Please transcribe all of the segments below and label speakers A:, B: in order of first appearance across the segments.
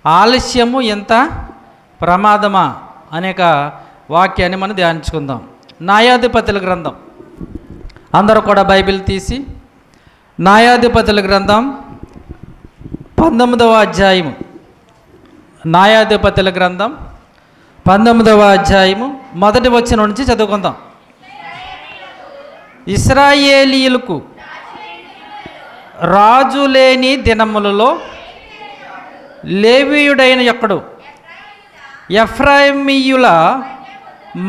A: ఆలస్యము ఎంత ప్రమాదమా అనేక వాక్యాన్ని మనం ధ్యానించుకుందాం. న్యాయాధిపతుల గ్రంథం, అందరూ కూడా బైబిల్ తీసి న్యాయాధిపతుల గ్రంథం 19వ అధ్యాయము, న్యాయాధిపతుల గ్రంథం 19వ అధ్యాయము మొదటి వచనం నుంచి చదువుకుందాం. ఇశ్రాయేలీయులకు రాజు లేని దినములలో లేవీయుడైన ఒకడు ఎఫ్రాయిమీయుల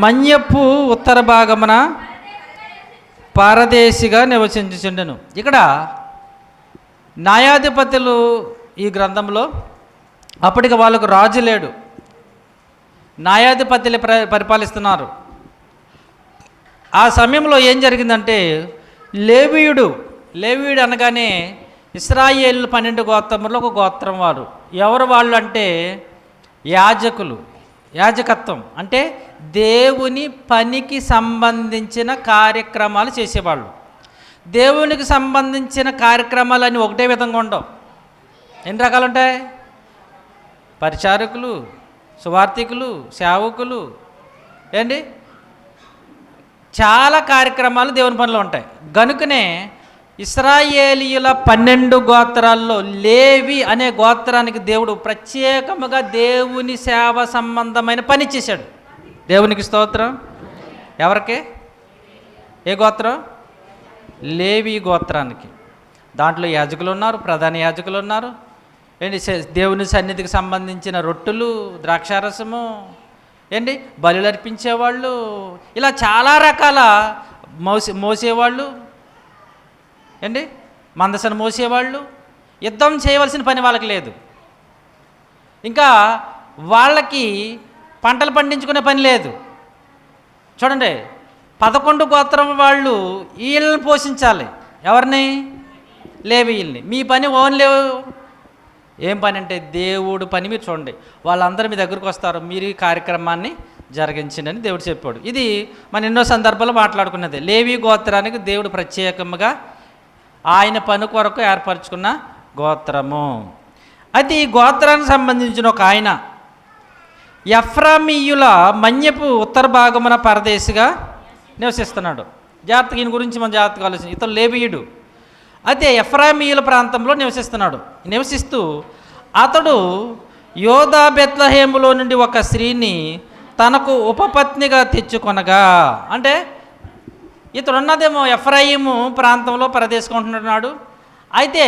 A: మన్యపు ఉత్తర భాగమున పరదేశిగా నివసించుచుండెను. ఇక్కడ న్యాయాధిపతులు ఈ గ్రంథంలో అప్పటికి వాళ్ళకు రాజు లేడు, న్యాయాధిపతులు పరిపాలిస్తున్నారు. ఆ సమయంలో ఏం జరిగిందంటే లేవీయుడు అనగానే ఇశ్రాయేలు 12 గోత్రములో ఒక గోత్రం వారు. ఎవరు వాళ్ళు అంటే యాజకులు. యాజకత్వం అంటే దేవుని పనికి సంబంధించిన కార్యక్రమాలు చేసేవాళ్ళు. దేవునికి సంబంధించిన కార్యక్రమాలన్నీ ఒకటే విధంగా ఉండవు. ఎన్ని రకాలు ఉంటాయి? పరిచారకులు, సువార్థికులు, సేవకులు, ఏంటి చాలా కార్యక్రమాలు దేవుని పనిలో ఉంటాయి. గనుకనే ఇశ్రాయేలీయుల 12 గోత్రాల్లో లేవి అనే గోత్రానికి దేవుడు ప్రత్యేకముగా దేవుని సేవ సంబంధమైన పని చేశాడు. దేవునికి స్తోత్రం. ఎవరికి? ఏ గోత్రం? లేవి గోత్రానికి. దాంట్లో యాజకులు ఉన్నారు, ప్రధాన యాజకులు ఉన్నారు. ఏంటి దేవుని సన్నిధికి సంబంధించిన రొట్టెలు, ద్రాక్షారసము, ఏంటి బలులు అర్పించేవాళ్ళు, ఇలా చాలా రకాల మోసేవాళ్ళు, ఏంటి మందసను మోసేవాళ్ళు. యుద్ధం చేయవలసిన పని వాళ్ళకి లేదు. ఇంకా వాళ్ళకి పంటలు పండించుకునే పని లేదు. చూడండి, 11 గోత్రం వాళ్ళు వీళ్ళని పోషించాలి. ఎవరిని? లేవీయుల్ని. మీ పని ఓన్లీ ఏం పని అంటే దేవుడు పని. మీరు చూడండి, వాళ్ళందరూ మీ దగ్గరకు వస్తారు, మీరు ఈ కార్యక్రమాన్ని జరిగించండి అని దేవుడు చెప్పాడు. ఇది మన ఎన్నో సందర్భాల్లో మాట్లాడుకున్నది. లేవి గోత్రానికి దేవుడు ప్రత్యేకంగా ఆయన పని కొరకు ఏర్పరచుకున్న గోత్రము. అయితే ఈ గోత్రానికి సంబంధించిన ఒక ఆయన ఎఫ్రామీయుల మన్యపు ఉత్తర భాగమున పరదేశిగా నివసిస్తున్నాడు. జాగ్రత్తగా ఈయన గురించి మనం జాగ్రత్తగా ఆలోచించి, ఇతను లేవీయుడు. అయితే ఎఫ్రామీయుల ప్రాంతంలో నివసిస్తున్నాడు. నివసిస్తూ అతడు యోధా బెత్లెహేములో నుండి ఒక స్త్రీని తనకు ఉపపత్నిగా తెచ్చుకొనగా, అంటే ఇతడు ఉన్నదేమో ఎఫ్రాయిము ప్రాంతంలో ప్రదేశించుకుంటున్నాడు. అయితే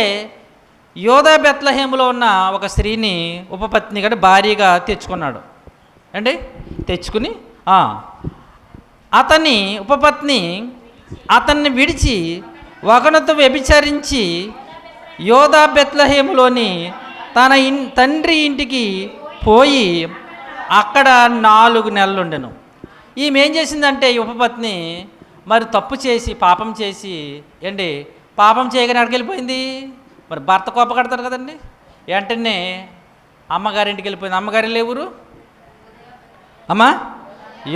A: యోధా బెత్లెహేములో ఉన్న ఒక స్త్రీని ఉపపత్నిగా భార్యగా తెచ్చుకున్నాడు. అంటే తెచ్చుకుని అతని ఉపపత్ని అతన్ని విడిచి ఒకనితో వ్యభిచరించి యోధా బెత్లెహేములోని తన తండ్రి ఇంటికి పోయి అక్కడ 4 నెలలు ఉండెను. ఈమె ఏం చేసిందంటే ఈ ఉపపత్ని మరి తప్పు చేసి పాపం చేసి పాపం చేయగానే అక్కడికి వెళ్ళిపోయింది. మరి భర్త కోపకడతారు కదండి, వెంటనే అమ్మగారింటికి వెళ్ళిపోయింది. అమ్మగారి లేవురు అమ్మ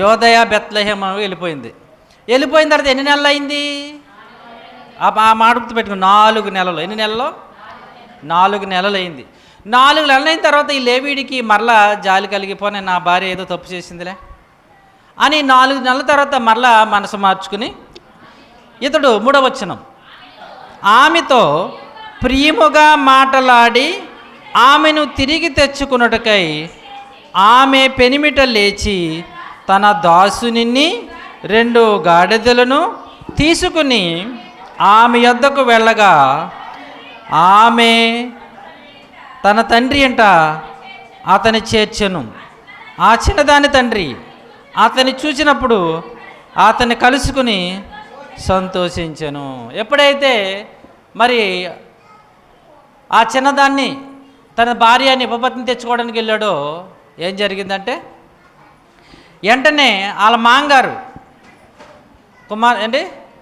A: యోదయ బెత్లెహేము వెళ్ళిపోయింది. వెళ్ళిపోయిన తర్వాత ఎన్ని నెలలు అయింది? ఆ మాట గుర్తు పెట్టుకుని 4 నెలలు. ఎన్ని నెలలు? 4 నెలలు అయింది. 4 నెలలు అయిన తర్వాత ఈ లేవీడికి మరలా జాలి కలిగిపోయి నా భార్య ఏదో తప్పు చేసిందిలే అని 4 నెలల తర్వాత మరలా మనసు మార్చుకుని ఇతడు 3వ వచనం ఆమెతో ప్రియముగా మాటలాడి ఆమెను తిరిగి తెచ్చుకున్నట్టుకై ఆమె పెనిమిట లేచి తన దాసుని 2 గాడిదలను తీసుకుని ఆమె యొద్దకు వెళ్ళగా ఆమె తన తండ్రి అంట అతని చేర్చెను. ఆ చిన్నదాని తండ్రి అతన్ని చూసినప్పుడు అతన్ని కలుసుకుని సంతోషించెను. ఎప్పుడైతే మరి ఆ చిన్నదాన్ని తన భార్యని ఉపపత్ని తెచ్చుకోవడానికి వెళ్ళాడో ఏం జరిగిందంటే వెంటనే వాళ్ళ మామగారు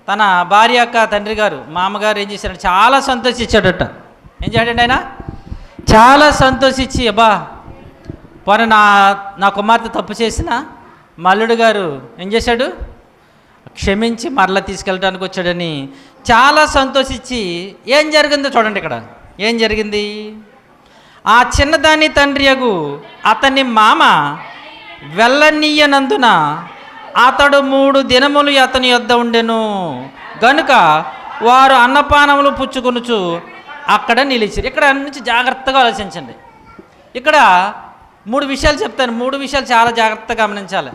A: తన భార్య యొక్క తండ్రి గారు మామగారు ఏం చేశారంటే చాలా సంతోషించాడట. ఏం చేశాడంటే ఆయన చాలా సంతోషించి పోనీ నా కుమార్తె తప్పు చేసిన మల్లుడు గారు ఏం చేశాడు? క్షమించి మరలా తీసుకెళ్ళడానికి వచ్చాడని చాలా సంతోషించి ఏం జరిగిందో చూడండి. ఇక్కడ ఏం జరిగింది? ఆ చిన్నదాని తండ్రియగు అతని మామ వెళ్ళనీయనందున అతడు 3 దినములు అతని యొద్ద ఉండెను గనుక వారు అన్నపానములు పుచ్చుకొనుచు అక్కడ నిలిచిరు. ఇక్కడ నుంచి జాగ్రత్తగా ఆలోచించండి. ఇక్కడ 3 విషయాలు చెప్తాను. 3 విషయాలు చాలా జాగ్రత్తగా గమనించాలి.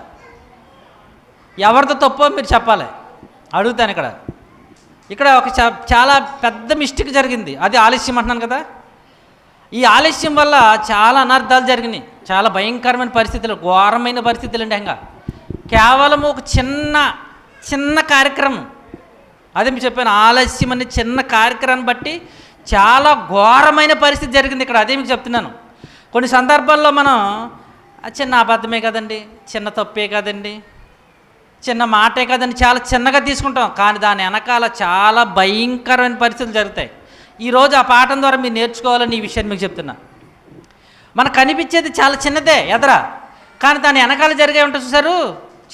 A: ఎవరితో తప్పో మీరు చెప్పాలి. అడుగుతాను. ఇక్కడ ఒక చాలా పెద్ద మిస్టేక్ జరిగింది. అది ఆలస్యం అంటున్నాను కదా. ఈ ఆలస్యం వల్ల చాలా అనర్థాలు జరిగినాయి. చాలా భయంకరమైన పరిస్థితులు, ఘోరమైన పరిస్థితులు అండి. ఇంకా కేవలం ఒక చిన్న కార్యక్రమం, అదే మీకు చెప్పాను, ఆలస్యం అనే చిన్న కార్యక్రమాన్ని బట్టి చాలా ఘోరమైన పరిస్థితి జరిగింది ఇక్కడ. అదే మీకు చెప్తున్నాను. కొన్ని సందర్భాల్లో మనం చిన్న అబద్ధమే కదండి, చిన్న తప్పే కదండి, చిన్న మాటే కదండి, చాలా చిన్నగా తీసుకుంటాం. కానీ దాని వెనకాల చాలా భయంకరమైన పరిస్థితులు జరుగుతాయి. ఈరోజు ఆ పాఠం ద్వారా మీరు నేర్చుకోవాలని ఈ విషయాన్ని మీకు చెప్తున్నా. మనకు కనిపించేది చాలా చిన్నదే ఎదరా, కానీ దాని వెనకాల జరిగే ఉంటుంది చూసారు,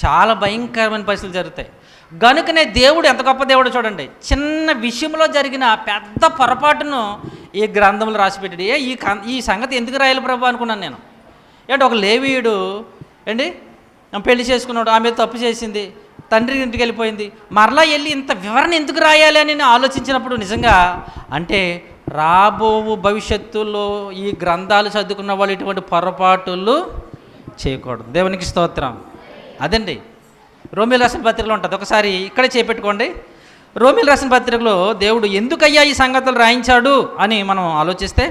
A: చాలా భయంకరమైన పరిస్థితులు జరుగుతాయి. గనుకనే దేవుడు ఎంత గొప్ప దేవుడు చూడండి. చిన్న విషయంలో జరిగిన పెద్ద పొరపాటును ఈ గ్రంథంలో రాసిపెట్టాడు. ఈ సంగతి ఎందుకు రాయాలి ప్రభు అనుకున్నాను నేను. ఏంటి, ఒక లేవీయుడు ఏంటి పెళ్లి చేసుకున్నాడు, ఆమె తప్పు చేసింది, తండ్రి ఇంటికి వెళ్ళిపోయింది, మరలా వెళ్ళి ఇంత వివరణ ఎందుకు రాయాలి అని నేను ఆలోచించినప్పుడు నిజంగా అంటే రాబో భవిష్యత్తులో ఈ గ్రంథాలు చదువుకున్న వాళ్ళు ఇటువంటి పొరపాటులు చేయకూడదు. దేవునికి స్తోత్రం. అదండి రోమీలు రాసిన పత్రికలో ఉంటుంది. ఒకసారి ఇక్కడే చేపెట్టుకోండి. రోమీలు రాసిన పత్రికలో దేవుడు ఎందుకయ్యా ఈ సంగతులు రాయించాడు అని మనం ఆలోచిస్తే,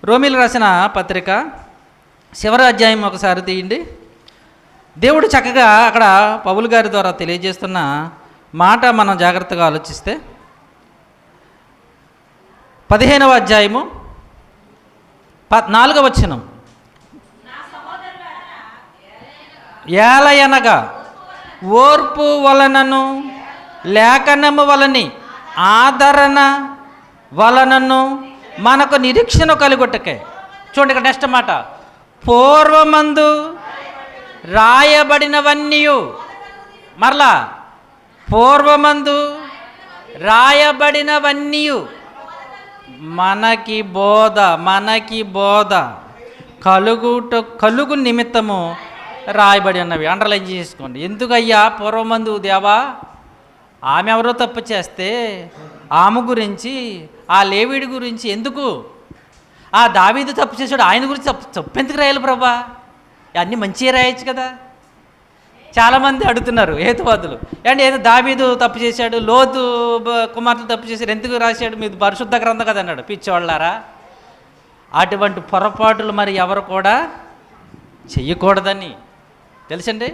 A: రోమీలు రాసిన పత్రిక చివరి అధ్యాయం ఒకసారి తీయండి. దేవుడు చక్కగా అక్కడ పౌలు గారి ద్వారా తెలియజేస్తున్న మాట మనం జాగ్రత్తగా ఆలోచిస్తే 15వ అధ్యాయము 4వ వచనం, ఏలయనగా ఓర్పు వలనను లేఖనము వలని ఆదరణ వలనను మనకు నిరీక్షణ కలుగొట్టకే. చూడండి ఇక్కడ నెక్స్ట్ మాట, పూర్వమందు రాయబడినవన్నీ, మరలా పూర్వమందు రాయబడినవన్నీ మనకి బోధ కలుగు నిమిత్తము రాయబడి ఉన్నవి. అండర్లైన్ చేసుకోండి. ఎందుకయ్యా పూర్వమందు దేవా ఆమె ఎవరో తప్పు చేస్తే ఆమె గురించి, ఆ లేవీడి గురించి ఎందుకు, ఆ దావీదు తప్పు చేశాడు ఆయన గురించి తప్పు ఎందుకు రాయాలి ప్రభా, అన్నీ మంచిగా రాయొచ్చు కదా. చాలామంది అడుగుతున్నారు హేతువాదులు, అంటే ఏదో దావీదు తప్పు చేశాడు, లోతు కుమార్తెలు తప్పు చేశాడు, ఎందుకు రాశాడు, మీది పరిశుద్ధ గ్రంథం కదా అన్నాడు. పిచ్చివాళ్ళారా, అటువంటి పొరపాటులు మరి ఎవరు కూడా చెయ్యకూడదని తెలుసండి.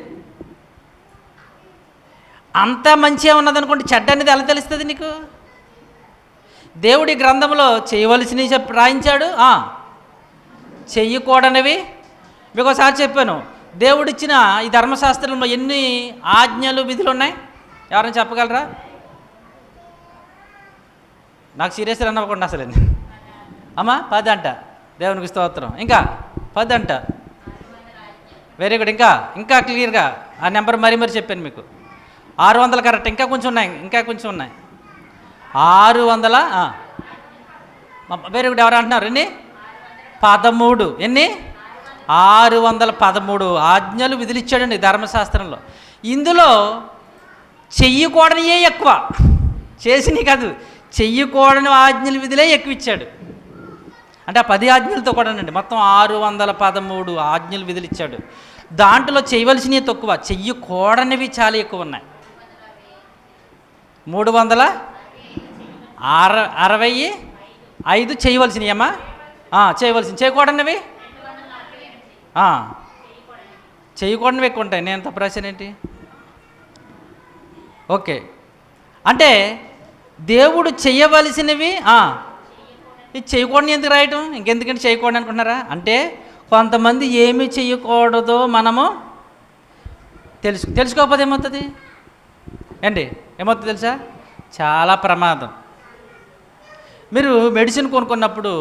A: అంతా మంచిగా ఉన్నదనుకోండి, చెడ్డ అనేది ఎలా తెలుస్తుంది నీకు? దేవుడి గ్రంథంలో చేయవలసినవి రాయించాడు, చెయ్యకూడనివి మీకు ఒకసారి చెప్పాను. దేవుడిచ్చిన ఈ ధర్మశాస్త్రంలో ఎన్ని ఆజ్ఞలు విధులు ఉన్నాయి, ఎవరైనా చెప్పగలరా? నాకు సీరియస్గా అన్నవ్వకుండా అసలు అమ్మా 10 అంట. దేవునికి స్తోత్రం. ఇంకా 10 అంట. Very good. ఇంకా క్లియర్గా ఆ నెంబర్ మరీ చెప్పాను మీకు. 600 కరెక్ట్. ఇంకా కొంచెం ఉన్నాయి 600. Very good. ఎవరు అంటున్నారు? ఎన్ని? 13. ఎన్ని? 613 ఆజ్ఞలు విధులు ఇచ్చాడండి ధర్మశాస్త్రంలో. ఇందులో చెయ్యకూడనియే ఎక్కువ, చేసినవి కాదు, చెయ్యకూడని ఆజ్ఞలు విధులే ఎక్కువ ఇచ్చాడు. అంటే ఆ 10 ఆజ్ఞలతో కూడానండి మొత్తం 613 ఆజ్ఞలు విధులు ఇచ్చాడు. దాంట్లో చేయవలసినవి తక్కువ, చెయ్యకూడనివి చాలా ఎక్కువ ఉన్నాయి. 365 చేయవలసినవి అమ్మా, చేయకూడనివి చేయకూడనివి ఎక్కువ ఉంటాయి. నేను తప్పు రాశాను ఏంటి? ఓకే, అంటే దేవుడు చేయవలసినవి ఇది చేయకూడని ఎందుకు రాయటం, ఇంకెందుకంటే చేయకూడదు అనుకుంటున్నారా? అంటే కొంతమంది ఏమి చేయకూడదో మనము తెలుసుకోకపోతే ఏమవుతుంది ఏంటి? ఏమవుతుంది తెలుసా? చాలా ప్రమాదం. మీరు మెడిసిన్ కొనుక్కున్నప్పుడు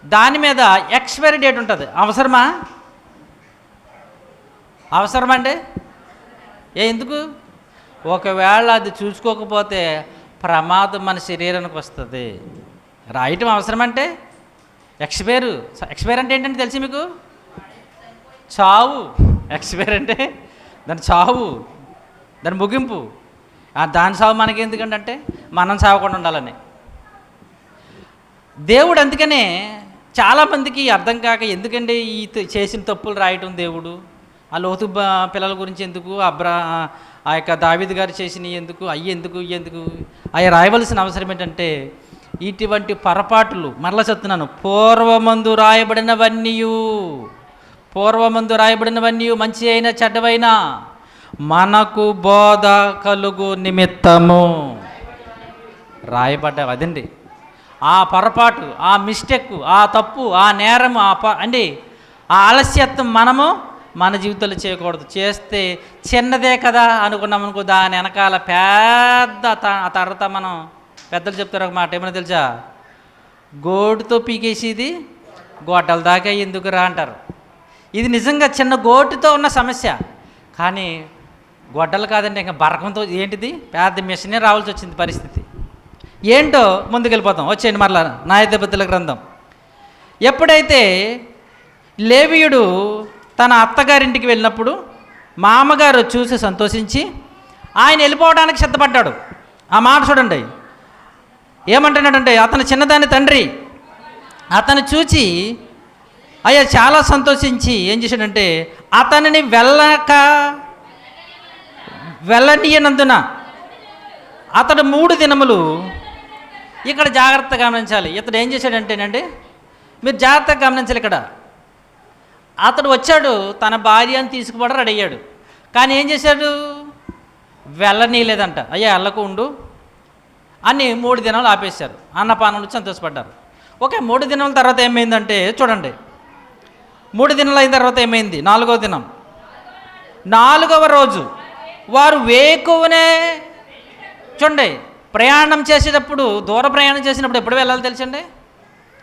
A: దాని మీద ఎక్స్పైరీ డేట్ ఉంటుంది. అవసరమా అండి? ఎందుకు? ఒకవేళ అది చూసుకోకపోతే ప్రమాదం మన శరీరానికి వస్తుంది. రాయటం అవసరమంటే ఎక్స్పైర్ అంటే ఏంటంటే తెలిసి మీకు? చావు. ఎక్స్పైర్ అంటే దాని చావు, దాని ముగింపు. దాని సావు మనకి ఎందుకంటే మనం సావకుండా ఉండాలని. దేవుడు అందుకనే చాలామందికి అర్థం కాక, ఎందుకంటే ఈ చేసిన తప్పులు రాయటం దేవుడు, ఆ లోతు పిల్లల గురించి ఎందుకు, ఆ యొక్క దావీదు గారు చేసినవి ఎందుకు, ఎందుకు అవి రాయవలసిన అవసరం ఏంటంటే, ఇటువంటి పొరపాట్లు మరలా చెప్తున్నాను, పూర్వమందు రాయబడినవన్నీ మంచి అయినా చెడ్డవైనా మనకు బోధ కలుగు నిమిత్తము రాయబడ్డావు. అదండి ఆ పొరపాటు, ఆ మిస్టేక్, ఆ తప్పు, ఆ నేరము, ఆ ఆలస్యత్వం మనము మన జీవితంలో చేయకూడదు. చేస్తే చిన్నదే కదా అనుకున్నాం అనుకో, దాని వెనకాల పెద్ద ఆ తర్వాత మనం పెద్దలు చెప్తారు ఒక మాట, ఏమైనా తెలుసా? గోటుతో పీకేసేది గోటల దాకా ఎందుకు రా అంటారు. ఇది నిజంగా చిన్న గోటుతో ఉన్న సమస్య, కానీ గొడ్డలు కాదండి, ఇంకా బరకంతో ఏంటిది పెద్ద మిషనే రావాల్సి వచ్చింది పరిస్థితి. ఏంటో ముందుకెళ్ళిపోతాం. వచ్చేయండి మరలా న్యాయాధిపతుల గ్రంథం. ఎప్పుడైతే లేవీయుడు తన అత్తగారింటికి వెళ్ళినప్పుడు మామగారు చూసి సంతోషించి ఆయన వెళ్ళిపోవడానికి సిద్ధపడ్డాడు. ఆ మాట చూడండి, ఏమంటున్నాడంటే, అతను చిన్నదాని తండ్రి అతను చూచి అయ్యా చాలా సంతోషించి ఏం చేశాడంటే, అతనిని వెళ్ళనీయనందున అతడు 3 దినములు. ఇక్కడ జాగ్రత్తగా గమనించాలి. ఇతడు ఏం చేశాడంటేనండి, మీరు జాగ్రత్తగా గమనించాలి. ఇక్కడ అతడు వచ్చాడు, తన భార్యను తీసుకుపోవడం రెడీ అయ్యాడు, కానీ ఏం చేశాడు? వెళ్ళనీయలేదంట. అయ్యా వెళ్ళకు ఉండు అని 3 దినాలు ఆపేశారు. అన్నపానంలో సంతోషపడ్డారు. ఓకే, 3 దినాల తర్వాత ఏమైందంటే చూడండి, 3 దినాలు అయిన తర్వాత ఏమైంది? 4వ దినం, 4వ రోజు వారు వేకువనే. చూడండి, ప్రయాణం చేసేటప్పుడు, దూర ప్రయాణం చేసినప్పుడు ఎప్పుడు వెళ్ళాలి తెలుసండి?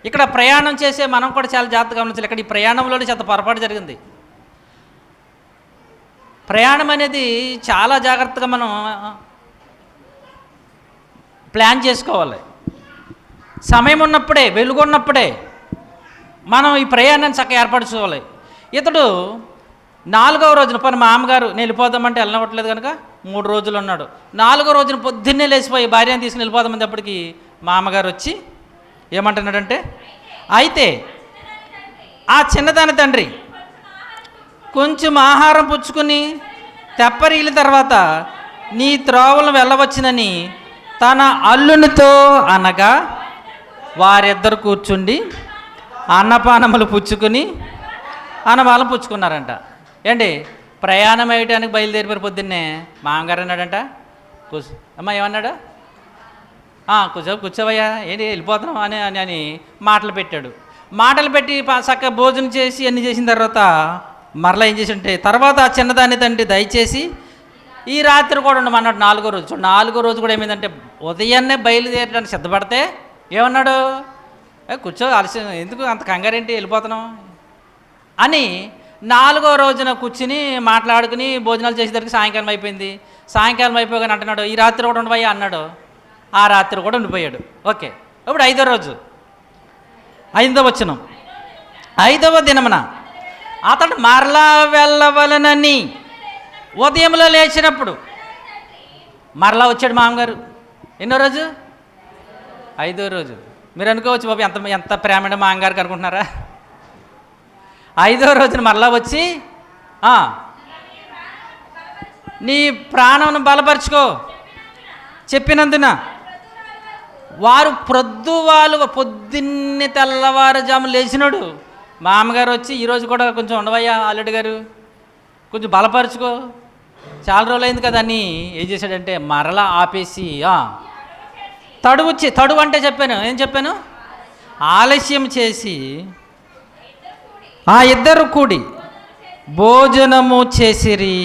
A: ఇక్కడ ప్రయాణం చేసే మనం కూడా చాలా జాగ్రత్తగా గమనించాలి. ఇక్కడ ఈ ప్రయాణంలోనే చాలా పొరపాటు జరిగింది. ప్రయాణం అనేది చాలా జాగ్రత్తగా మనం ప్లాన్ చేసుకోవాలి. సమయం ఉన్నప్పుడే, వెలుగున్నప్పుడే మనం ఈ ప్రయాణాన్ని చక్కగా ఏర్పరచుకోవాలి. ఇతడు 4వ రోజున పని మామగారు నేను వెళ్ళిపోదామంటే వెళ్ళనివ్వట్లేదు కనుక 3 రోజులు ఉన్నాడు. 4వ రోజున పొద్దున్నే లేచిపోయి భార్యను తీసుకుని వెళ్ళిపోదామనేటప్పటికి మామగారు వచ్చి ఏమంటున్నాడంటే, అయితే ఆ చిన్నదాని తండ్రి కొంచెం ఆహారం పుచ్చుకుని తెప్పరిగిన తర్వాత నీ త్రోవలను వెళ్ళవచ్చునని తన అల్లునితో అనగా వారిద్దరు కూర్చుండి అన్నపానములు పుచ్చుకుని అన్నపానం పుచ్చుకున్నారంట. ఏంటి, ప్రయాణం వేయటానికి బయలుదేరిపోయారు. పొద్దున్నే మామగారు అన్నాడంట, అమ్మా ఏమన్నాడు? కూర్చోవయ్యా, ఏంటి వెళ్ళిపోతున్నాం అని అని మాటలు పెట్టాడు. మాటలు పెట్టి చక్కగా భోజనం చేసి అన్ని చేసిన తర్వాత మరలా ఏం చేసి ఉంటే, తర్వాత ఆ చిన్నదాన్ని తండ్రి దయచేసి ఈ రాత్రి కూడా ఉండమన్నాడు. 4వ రోజు. 4వ రోజు కూడా ఏమైందంటే, ఉదయాన్నే బయలుదేరడానికి సిద్ధపడితే ఏమన్నాడు? కూర్చో, ఆలస్యం ఎందుకు, అంత కంగారేంటి, వెళ్ళిపోతున్నాం అని 4వ రోజున కూర్చుని మాట్లాడుకుని భోజనాలు చేసేసరికి సాయంకాలం అయిపోయింది. సాయంకాలం అయిపోగానే అంటున్నాడు, ఈ రాత్రి కూడా ఉండబోయా అన్నాడు. ఆ రాత్రి కూడా ఉండిపోయాడు. ఓకే, ఇప్పుడు 5వ రోజు, 5వ వచనం, 5వ దినమున అతడు మరలా వెళ్ళవలనని ఉదయంలో లేచినప్పుడు మరలా వచ్చాడు మామగారు. ఎన్నో రోజు? 5వ రోజు. మీరు అనుకోవచ్చు, బాబు ఎంత ప్రేమ మామగారికి అనుకుంటున్నారా? 5వ రోజున మరలా వచ్చి నీ ప్రాణంను బలపరుచుకో చెప్పినందున వారు పొద్దున్నే తెల్లవారుజాము లేచినాడు. మామగారు వచ్చి ఈరోజు కూడా కొంచెం ఉండవయ్యా అల్లుడు గారు, కొంచెం బలపరుచుకో, చాలా రోజులు అయింది కదా అని ఏం చేశాడంటే మరలా ఆపేసి తడువు అంటే చెప్పాను, ఏం చెప్పాను? ఆలస్యం చేసి ఆ ఇద్దరు కూడి భోజనము చేసిరి.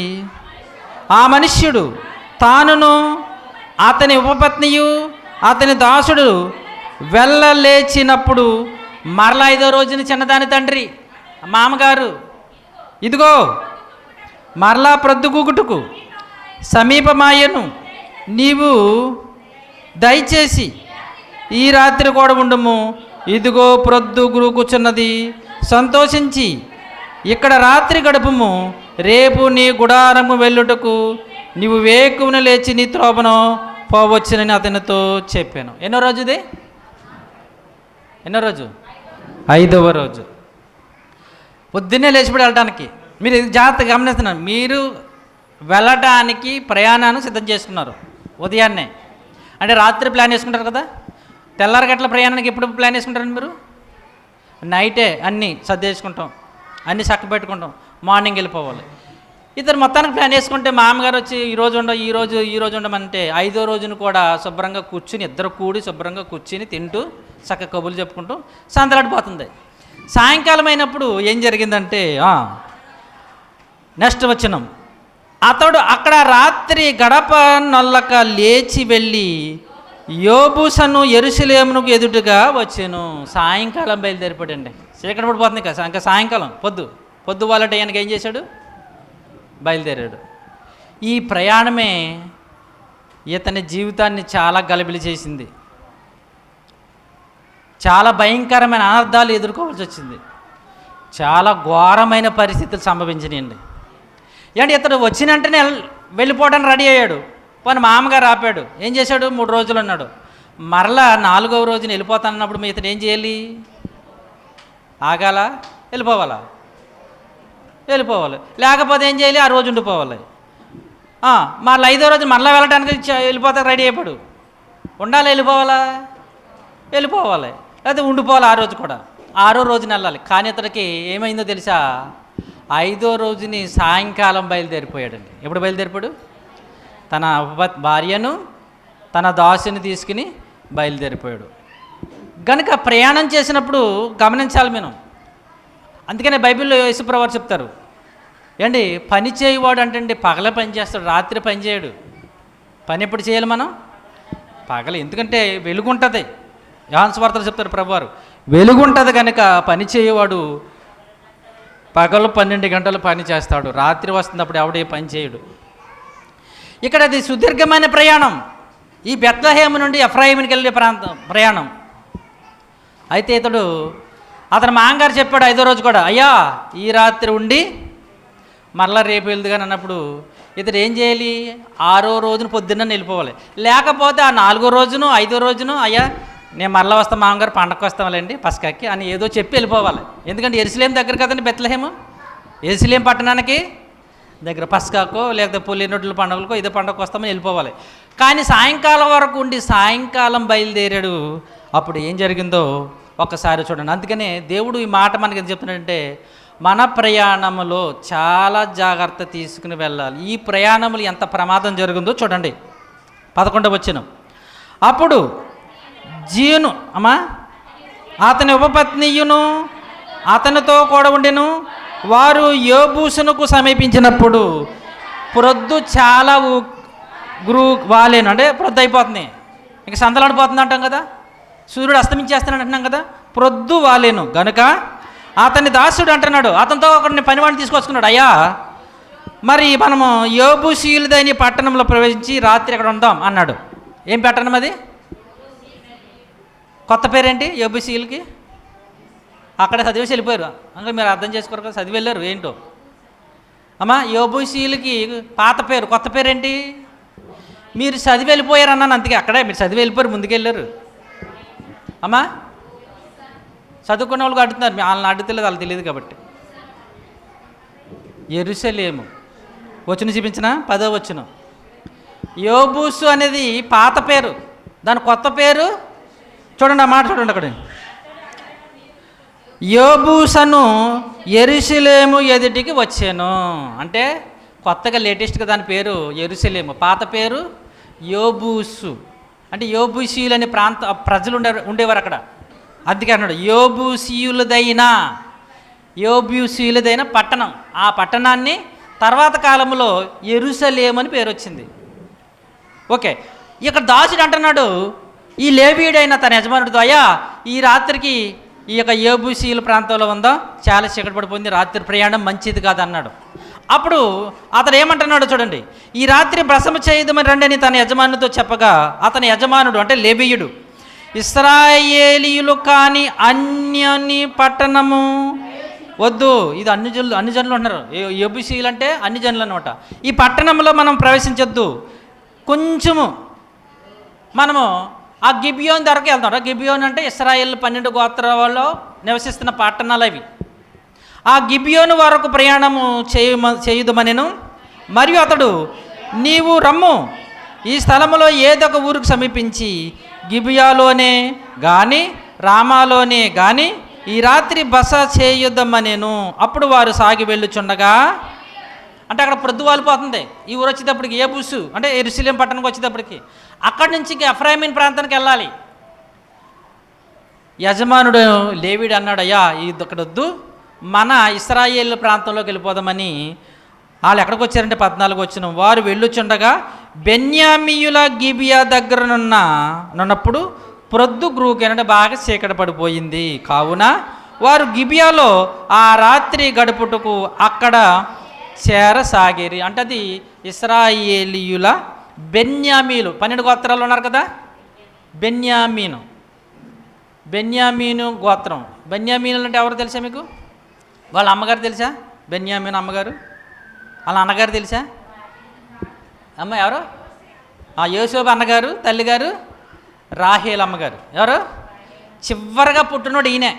A: ఆ మనుష్యుడు తానును అతని ఉపపత్నియు అతని దాసుడు వెళ్ళలేచినప్పుడు మరలా 5వ రోజున చిన్నదాని తండ్రి మామగారు, ఇదిగో మరలా ప్రొద్దుగూకుటకు సమీపమాయను, నీవు దయచేసి ఈ రాత్రి కూడా ఉండము, ఇదిగో ప్రొద్దు గురుకుచున్నది, సంతోషించి ఇక్కడ రాత్రి గడుపుము, రేపు నీ గుడారము వెళ్ళుటకు నీవు వేకువన లేచి నీ త్రోవను పోవచ్చునని అతనితో చెప్పాను. ఎన్నో రోజుది? ఎన్నో రోజు? 5వ రోజు. పొద్దున్నే లేచిపడి వెళ్ళటానికి. మీరు ఇది జాగ్రత్తగా గమనిస్తున్నారు. మీరు వెళ్ళటానికి ప్రయాణాన్ని సిద్ధం చేసుకున్నారు ఉదయాన్నే. అంటే రాత్రి ప్లాన్ చేసుకుంటారు కదా. తెల్లారి గట్ల ప్రయాణానికి ఎప్పుడు ప్లాన్ చేసుకుంటారండి మీరు? నైటే అన్నీ సర్దేసుకుంటాం, అన్నీ చక్క పెట్టుకుంటాం, మార్నింగ్ వెళ్ళిపోవాలి. ఇద్దరు మొత్తానికి ప్లాన్ చేసుకుంటే మా అమ్మగారు వచ్చి ఈ రోజు ఉండమంటే 5వ రోజును కూడా శుభ్రంగా కూర్చుని ఇద్దరు కూడి శుభ్రంగా కూర్చుని తింటూ చక్క కబుర్లు చెప్పుకుంటూ సంతలాడిపోతుంది. సాయంకాలం అయినప్పుడు ఏం జరిగిందంటే నెక్స్ట్ వచనం, అతడు అక్కడ రాత్రి గడప నొల్లక లేచి వెళ్ళి యోబూసను యెరూషలేమునకు ఎదుటుగా వచ్చాను. సాయంకాలం బయలుదేరిపోయాడండి. చీకటి పడిపోతుంది కదా, ఇంకా సాయంకాలం పొద్దు వాళ్ళ టైంకి ఏం చేశాడు? బయలుదేరాడు. ఈ ప్రయాణమే ఇతని జీవితాన్ని చాలా గలిబిలి చేసింది. చాలా భయంకరమైన అనర్థాలు ఎదుర్కోవాల్సి వచ్చింది. చాలా ఘోరమైన పరిస్థితులు సంభవించినాయండి. ఏంటి, ఇతడు వచ్చిన వెంటనే వెళ్ళిపోవడానికి రెడీ అయ్యాడు. పోనీ మామగారు ఆపాడు. ఏం చేశాడు? 3 రోజులు అన్నాడు. మరలా 4వ రోజున వెళ్ళిపోతానన్నప్పుడు మీ ఇతడు ఏం చేయాలి? ఆగాల? వెళ్ళిపోవాలి. లేకపోతే ఏం చేయాలి? ఆ రోజు ఉండిపోవాలి. మళ్ళీ 5వ రోజు మరలా వెళ్ళడానికి వెళ్ళిపోతా రెడీ అయిపోయాడు. ఉండాలి? వెళ్ళిపోవాలి. లేకపోతే ఉండిపోవాలి. ఆ రోజు కూడా 6వ రోజున వెళ్ళాలి. కానీ ఇతడికి ఏమైందో తెలుసా? 5వ రోజుని సాయంకాలం బయలుదేరిపోయాడండి. ఎప్పుడు బయలుదేరిపోయాడు? తన భార్యను తన దాసుని తీసుకుని బయలుదేరిపోయాడు. కనుక ప్రయాణం చేసినప్పుడు గమనించాలి మనం. అందుకనే బైబిల్లో యేసుప్రభువు వారు చెప్తారు, ఏంటి, పని చేయవాడు అంటే పగలే పని చేస్తాడు, రాత్రి పని చేయడు. పని ఎప్పుడు చేయాలి మనం? పగలు. ఎందుకంటే వెలుగుంటుంది. యోహాను సువార్తలో చెప్తారు ప్రభువారు, వెలుగుంటుంది కనుక పని చేయవాడు పగలు 12 గంటలు పని చేస్తాడు, రాత్రి వస్తున్నప్పుడు ఎవడే పని చేయడు. ఇక్కడ అది సుదీర్ఘమైన ప్రయాణం. ఈ బెత్లెహేము నుండి ఎఫ్రాయిమునికి వెళ్ళే ప్రయాణం. అయితే అతని మామగారు చెప్పాడు 5వ రోజు కూడా, అయ్యా ఈ రాత్రి ఉండి మరలా రేపు వెళ్దుగాని అన్నప్పుడు ఇతడు ఏం చేయాలి? 6వ రోజున పొద్దున్న వెళ్ళిపోవాలి. లేకపోతే ఆ 4వ రోజును 5వ రోజును అయ్యా నేను మరలా వస్తాను మామగారు, పండగకు వస్తాంలేండి పసకాకి అని ఏదో చెప్పి వెళ్ళిపోవాలి. ఎందుకంటే యెరూషలేము దగ్గర కదండి బెత్లెహేము. యెరూషలేము పట్టణానికి దగ్గర పసకాకో లేకపోతే పులిన రొట్టెల పండుగలకో ఇదే పండుగకు వస్తామని వెళ్ళిపోవాలి. కానీ సాయంకాలం వరకు ఉండి సాయంకాలం బయలుదేరాడు. అప్పుడు ఏం జరిగిందో ఒక్కసారి చూడండి. అందుకనే దేవుడు ఈ మాట మనకి ఎందుకు చెప్తున్నాడంటే, మన ప్రయాణంలో చాలా జాగ్రత్త తీసుకుని వెళ్ళాలి. ఈ ప్రయాణంలో ఎంత ప్రమాదం జరిగిందో చూడండి. 11వ వచనం, అప్పుడు జీను అతని ఉపపత్నియును అతనితో కూడా ఉండెను. వారు యోబూసునకు సమీపించినప్పుడు ప్రొద్దు చాలా వాలేను. అంటే ప్రొద్దు అయిపోతుంది, ఇంక సందలాడిపోతుంది అంటాం కదా, సూర్యుడు అస్తమించేస్తాను అంటున్నాం కదా. ప్రొద్దు వాలేను గనుక అతని దాసుడు అంటున్నాడు, అతనితో ఒకరిని పనివాడిని తీసుకొచ్చుకున్నాడు, అయ్యా మరి మనము యోబూసీయులదైన పట్టణంలో ప్రవేశించి రాత్రి అక్కడ ఉందాం అన్నాడు. ఏం పట్టణం అది? కొత్త పేరేంటి యోబూసీయులకి? అక్కడ చదివేసి వెళ్ళిపోయారు. అంటే మీరు అర్థం చేసుకోరు కదా, చదివి వెళ్ళారు ఏంటో. యోబూసీయులకి పాత పేరు, కొత్త పేరేంటి? మీరు చదివి వెళ్ళిపోయారు అన్నాను. అందుకే అక్కడే మీరు చదివి వెళ్ళిపోయారు, ముందుకెళ్ళారు. చదువుకున్న వాళ్ళకి అడుగుతున్నారు, వాళ్ళని అడుగుతలేదు, వాళ్ళకి తెలియదు కాబట్టి. యెరూషలేము వచ్చును చూపించిన 10వ వచనం. యోబూసు అనేది పాత పేరు, దాని కొత్త పేరు చూడండి. ఆ మాట చూడండి అక్కడ, యోబూసను యెరూషలేము ఎదుటికి వచ్చాను. అంటే కొత్తగా లేటెస్ట్గా దాని పేరు యెరూషలేము, పాత పేరు యోబూసు. అంటే యోబూసీయులు అనే ప్రజలు ఉండేవారు అక్కడ. అందుకే అన్నాడు యోబూసీయులదైన పట్టణం. ఆ పట్టణాన్ని తర్వాత కాలంలో యెరూషలేము అని పేరు వచ్చింది. ఓకే, ఇక్కడ దాసుడు అంటున్నాడు ఈ లేవీయుడైన తన యజమానుడితో, అయ్యా ఈ రాత్రికి ఈ యొక్క యోబూసీయుల ప్రాంతంలో ఉందా, చాలా చీకటి పడిపోయింది, రాత్రి ప్రయాణం మంచిది కాదు అన్నాడు. అప్పుడు అతను ఏమంటున్నాడు చూడండి, ఈ రాత్రి భ్రసము చేయదమని రండి అని తన యజమానుడితో చెప్పగా అతని యజమానుడు అంటే లేవీయుడు ఇశ్రాయేలీయులు కాని అన్యని పట్టణము వద్దు. ఇది అన్ని జనులు అంటున్నారు. యెబూసీయులు అంటే అన్ని జనులు అనమాట. ఈ పట్టణంలో మనం ప్రవేశించొద్దు. కొంచెము మనము ఆ గిబియోన్ ధరకు వెళ్తాం. గిబియోన్ అంటే ఇశ్రాయేల్ 12 గోత్రాలలో నివసిస్తున్న పట్టణాలు అవి. ఆ గిబియోను వరకు ప్రయాణము చేయుదమనెను. మరియు అతడు, నీవు రమ్ము, ఈ స్థలములో ఏదొక ఊరికి సమీపించి గిబియాలోనే గాని రామాలోనే గాని ఈ రాత్రి బస చేయుద్దమనెను. అప్పుడు వారు సాగి వెళ్ళుచుండగా, అంటే అక్కడ ప్రొద్దు వాలిపోతుంది. ఈ ఊరు వచ్చేటప్పటికి ఏబూసు అంటే యెరూషలేము పట్టణానికి వచ్చేటప్పటికి అక్కడి నుంచి ఎఫ్రాయిం ప్రాంతానికి వెళ్ళాలి. యజమానుడు లేవీడు అన్నాడు, అయ్యా ఇది ఇక్కడ వద్దు, మన ఇశ్రాయేలు ప్రాంతంలోకి వెళ్ళిపోదామని. వాళ్ళు ఎక్కడికి వచ్చారంటే 14 వచ్చిన వారు వెళ్ళుచుండగా బెన్యామీయుల గిబియా దగ్గర నున్నప్పుడు ప్రొద్దు గ్రూకేనంటే బాగా చీకటి పడిపోయింది. కావున వారు గిబియాలో ఆ రాత్రి గడుపుటకు అక్కడ చేరసాగిరి. అంటే అది ఇశ్రాయేలీయుల బెన్యామీలు 12 గోత్రాలు ఉన్నారు కదా. బెన్యామీను గోత్రం. బెన్యామీనులు అంటే ఎవరు తెలుసా మీకు? వాళ్ళ అమ్మగారు తెలుసా? బెన్యామీను అమ్మగారు. వాళ్ళ అన్నగారు తెలుసా? అమ్మ ఎవరు? యోసేపు అన్నగారు, తల్లిగారు రాహేల్ అమ్మగారు. ఎవరు? చివరిగా పుట్టినోడు ఈయనే,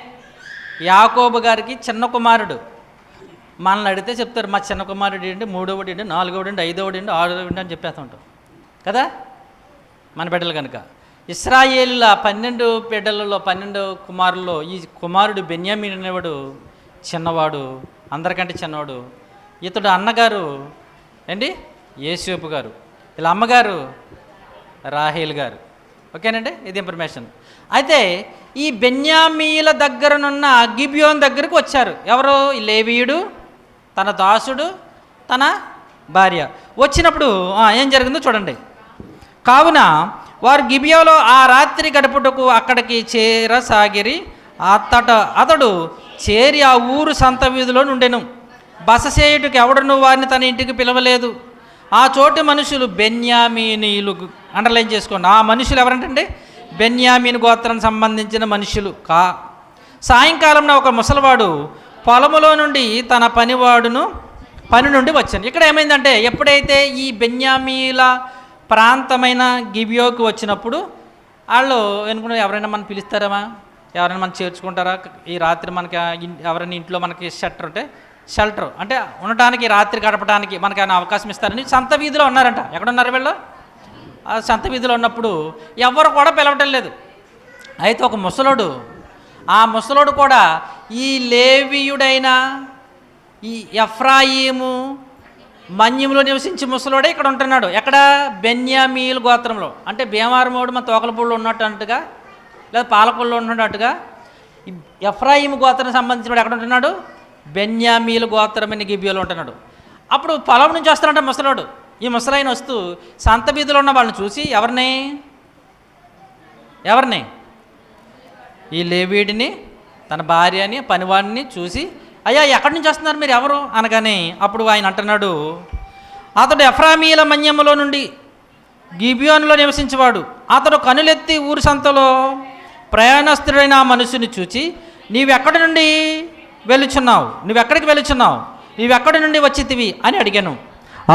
A: యాకోబు గారికి చిన్న కుమారుడు. మనల్ని అడిగితే చెప్తారు, మా చిన్న కుమారుడు ఏంటి, 3వది ఏంటి, 4వది ఏంటి, 5వది ఏంటి, 6వది ఏంటి అని చెప్పేస్తూ ఉంటాం కదా మన బిడ్డలు కనుక. ఇశ్రాయేలుల 12 బిడ్డలలో 12 కుమారుల్లో ఈ కుమారుడు బెన్యామీను అనేవాడు చిన్నవాడు, అందరికంటే చిన్నవాడు. ఇతడు అన్నగారు ఏంటి యోసేపు గారు, వీళ్ళ అమ్మగారు రాహేల్ గారు. ఓకేనండి, ఇది ఇన్ఫర్మేషన్. అయితే ఈ బెన్యామీల దగ్గరనున్న గిబియోన్ దగ్గరకు వచ్చారు. ఎవరు? లేవీయుడు, తన దాసుడు, తన భార్య. వచ్చినప్పుడు ఏం జరిగిందో చూడండి. కావున వారు గిబియోలో ఆ రాత్రి గడుపుటకు అక్కడికి చేరసాగిరి. అతడు చేరి ఆ ఊరు సంత వీధిలో నుండెను. బస చేయుటకు ఎవడను వారిని తన ఇంటికి పిలవలేదు. ఆ చోటు మనుషులు బెన్యామీనీయులు. అండర్లైన్ చేసుకోండి, ఆ మనుషులు ఎవరంటే బెన్యామీను గోత్రానికి సంబంధించిన మనుషులు. సాయంకాలంలో ఒక ముసలివాడు పొలములో నుండి తన పని నుండి వచ్చాను. ఇక్కడ ఏమైందంటే, ఎప్పుడైతే ఈ బెన్యామీల ప్రాంతమైన గిబియోకి వచ్చినప్పుడు వాళ్ళు అనుకున్న, ఎవరైనా మనం పిలుస్తారమ్మా, ఎవరైనా మనం చేర్చుకుంటారా, ఈ రాత్రి మనకి ఎవరైనా ఇంట్లో మనకి షెల్టర్ అంటే ఉండటానికి, రాత్రి గడపడానికి మనకి ఏమైనా అవకాశం ఇస్తారని సంత వీధిలో ఉన్నారంట. ఎక్కడున్నారు వీళ్ళు? ఆ సంత వీధిలో ఉన్నప్పుడు ఎవరు కూడా పిలవటం లేదు. అయితే ఒక ముసలోడు, ఆ ముసలోడు కూడా ఈ లేవీయుడైన ఈ ఎఫ్రాయిము మన్యంలో నివసించి ముసలోడే ఇక్కడ ఉంటున్నాడు. ఎక్కడ? బెన్యామీలు గోత్రంలో. అంటే భీమారమోడు మన తోకలపూడిలో ఉన్నట్టుగా లేదా పాలకొల్లో ఉంటున్నట్టుగా ఎఫ్రాయిము గోత్రానికి సంబంధించిన వాడు ఎక్కడ ఉంటున్నాడు? బెన్యామీలు గోత్రమైన గిబియోలో ఉంటున్నాడు. అప్పుడు పొలం నుంచి వస్తాడంట ముసలోడు. ఈ ముసలాయన వస్తూ సంత వీధిలో ఉన్న వాళ్ళని చూసి ఎవరిని ఈ లేవీడిని, తన భార్యని, పనివాడిని చూసి, అయ్యా ఎక్కడి నుంచి వస్తున్నారు మీరు, ఎవరు అనగానే అప్పుడు ఆయన అంటున్నాడు, అతడు ఎఫ్రామీల మన్యములో నుండి గిబియోనులో నివసించేవాడు. అతడు కనులెత్తి ఊరి సంతలో ప్రయాణస్తుడైన ఆ మనుషుని చూచి, నీవెక్కడి నుండి వెళుచున్నావు, నీవెక్కడి నుండి వచ్చితివి అని అడిగాను.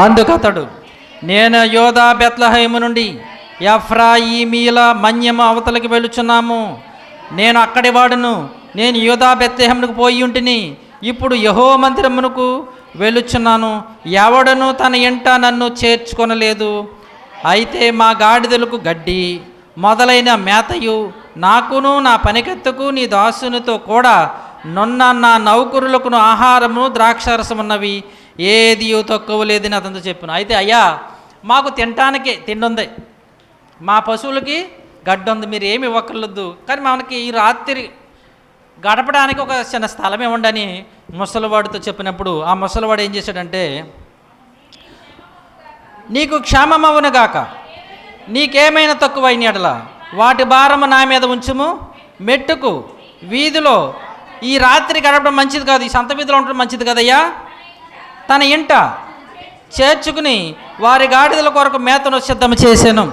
A: అందుకు అతడు, నేను యోధా బెత్లెహేము నుండి ఎఫ్రాయిమీల మన్యము అవతలకి వెళ్ళుచున్నాము. నేను అక్కడి వాడును. నేను యోధా బెత్లెహేమునకు పోయి ఉంటిని, ఇప్పుడు యెహోవా మందిరమునకు వెళ్ళుచున్నాను. ఎవడను తన ఇంట నన్ను చేర్చుకొనలేదు. అయితే మా గాడిదలకు గడ్డి మొదలైన మేతయు, నాకును నా పనికెత్తుకు నీ దాసునితో కూడా నున్న నా నౌకరులకు ఆహారము ద్రాక్షారసమున్నవి, ఏది తక్కువ లేదని అతనితో చెప్పాను. అయితే అయ్యా మాకు తినటానికి తిండి ఉంది, మా పశువులకి గడ్డి ఉంది, మీరు ఏమి ఇవ్వక్కర్లేదు, కానీ మనకి ఈ రాత్రి గడపడానికి ఒక చిన్న స్థలం ఇవ్వండి అని ముసలివాడితో చెప్పినప్పుడు ఆ ముసలివాడు ఏం చేశాడంటే, నీకు క్షేమమవునుగాక, నీకేమైనా తక్కువైన ఎడల వాటి భారము నా మీద ఉంచుము. మెట్టుకు వీధిలో ఈ రాత్రి గడపడం మంచిది కాదు, ఈ సంత వీధిలో ఉండడం మంచిది కదయ్యా. తన ఇంట చేర్చుకుని వారి గాడిదల కొరకు మేతను సిద్ధం చేశాను.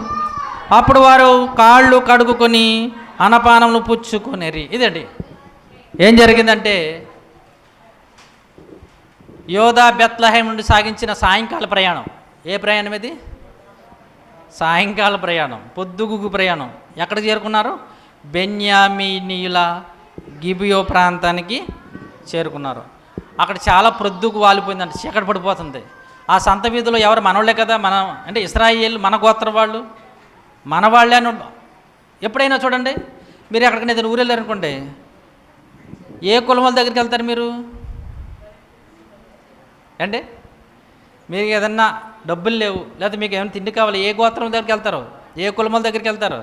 A: అప్పుడు వారు కాళ్ళు కడుగుకొని అనపానములు పుచ్చుకునేరి. ఇదండి ఏం జరిగిందంటే, యోధా బెత్లెహేము నుండి సాగించిన సాయంకాల ప్రయాణం. ఏ ప్రయాణం ఇది? సాయంకాల ప్రయాణం, పొద్దుగుగు ప్రయాణం. ఎక్కడికి చేరుకున్నారు? బెన్యామీనీయుల గిబియో ప్రాంతానికి చేరుకున్నారు. అక్కడ చాలా ప్రొద్దుకు వాలిపోయిందంటే, చీకటి పడిపోతుంది. ఆ సంత వీధిలో ఎవరు? మనవాళ్ళే కదా, మన అంటే ఇశ్రాయేలు, మన గోత్రం వాళ్ళు, మన వాళ్ళే అని. ఎప్పుడైనా చూడండి, మీరు ఎక్కడికైనా ఏదైనా ఊరు వెళ్ళారనుకోండి, ఏ కులం వాళ్ళ దగ్గరికి వెళ్తారు మీరు? అంటే మీకు ఏదన్నా డబ్బులు లేవు, లేకపోతే మీకు ఏమైనా తిండి కావాలి, ఏ గోత్రం దగ్గరికి వెళ్తారు? ఏ కులముల దగ్గరికి వెళ్తారు?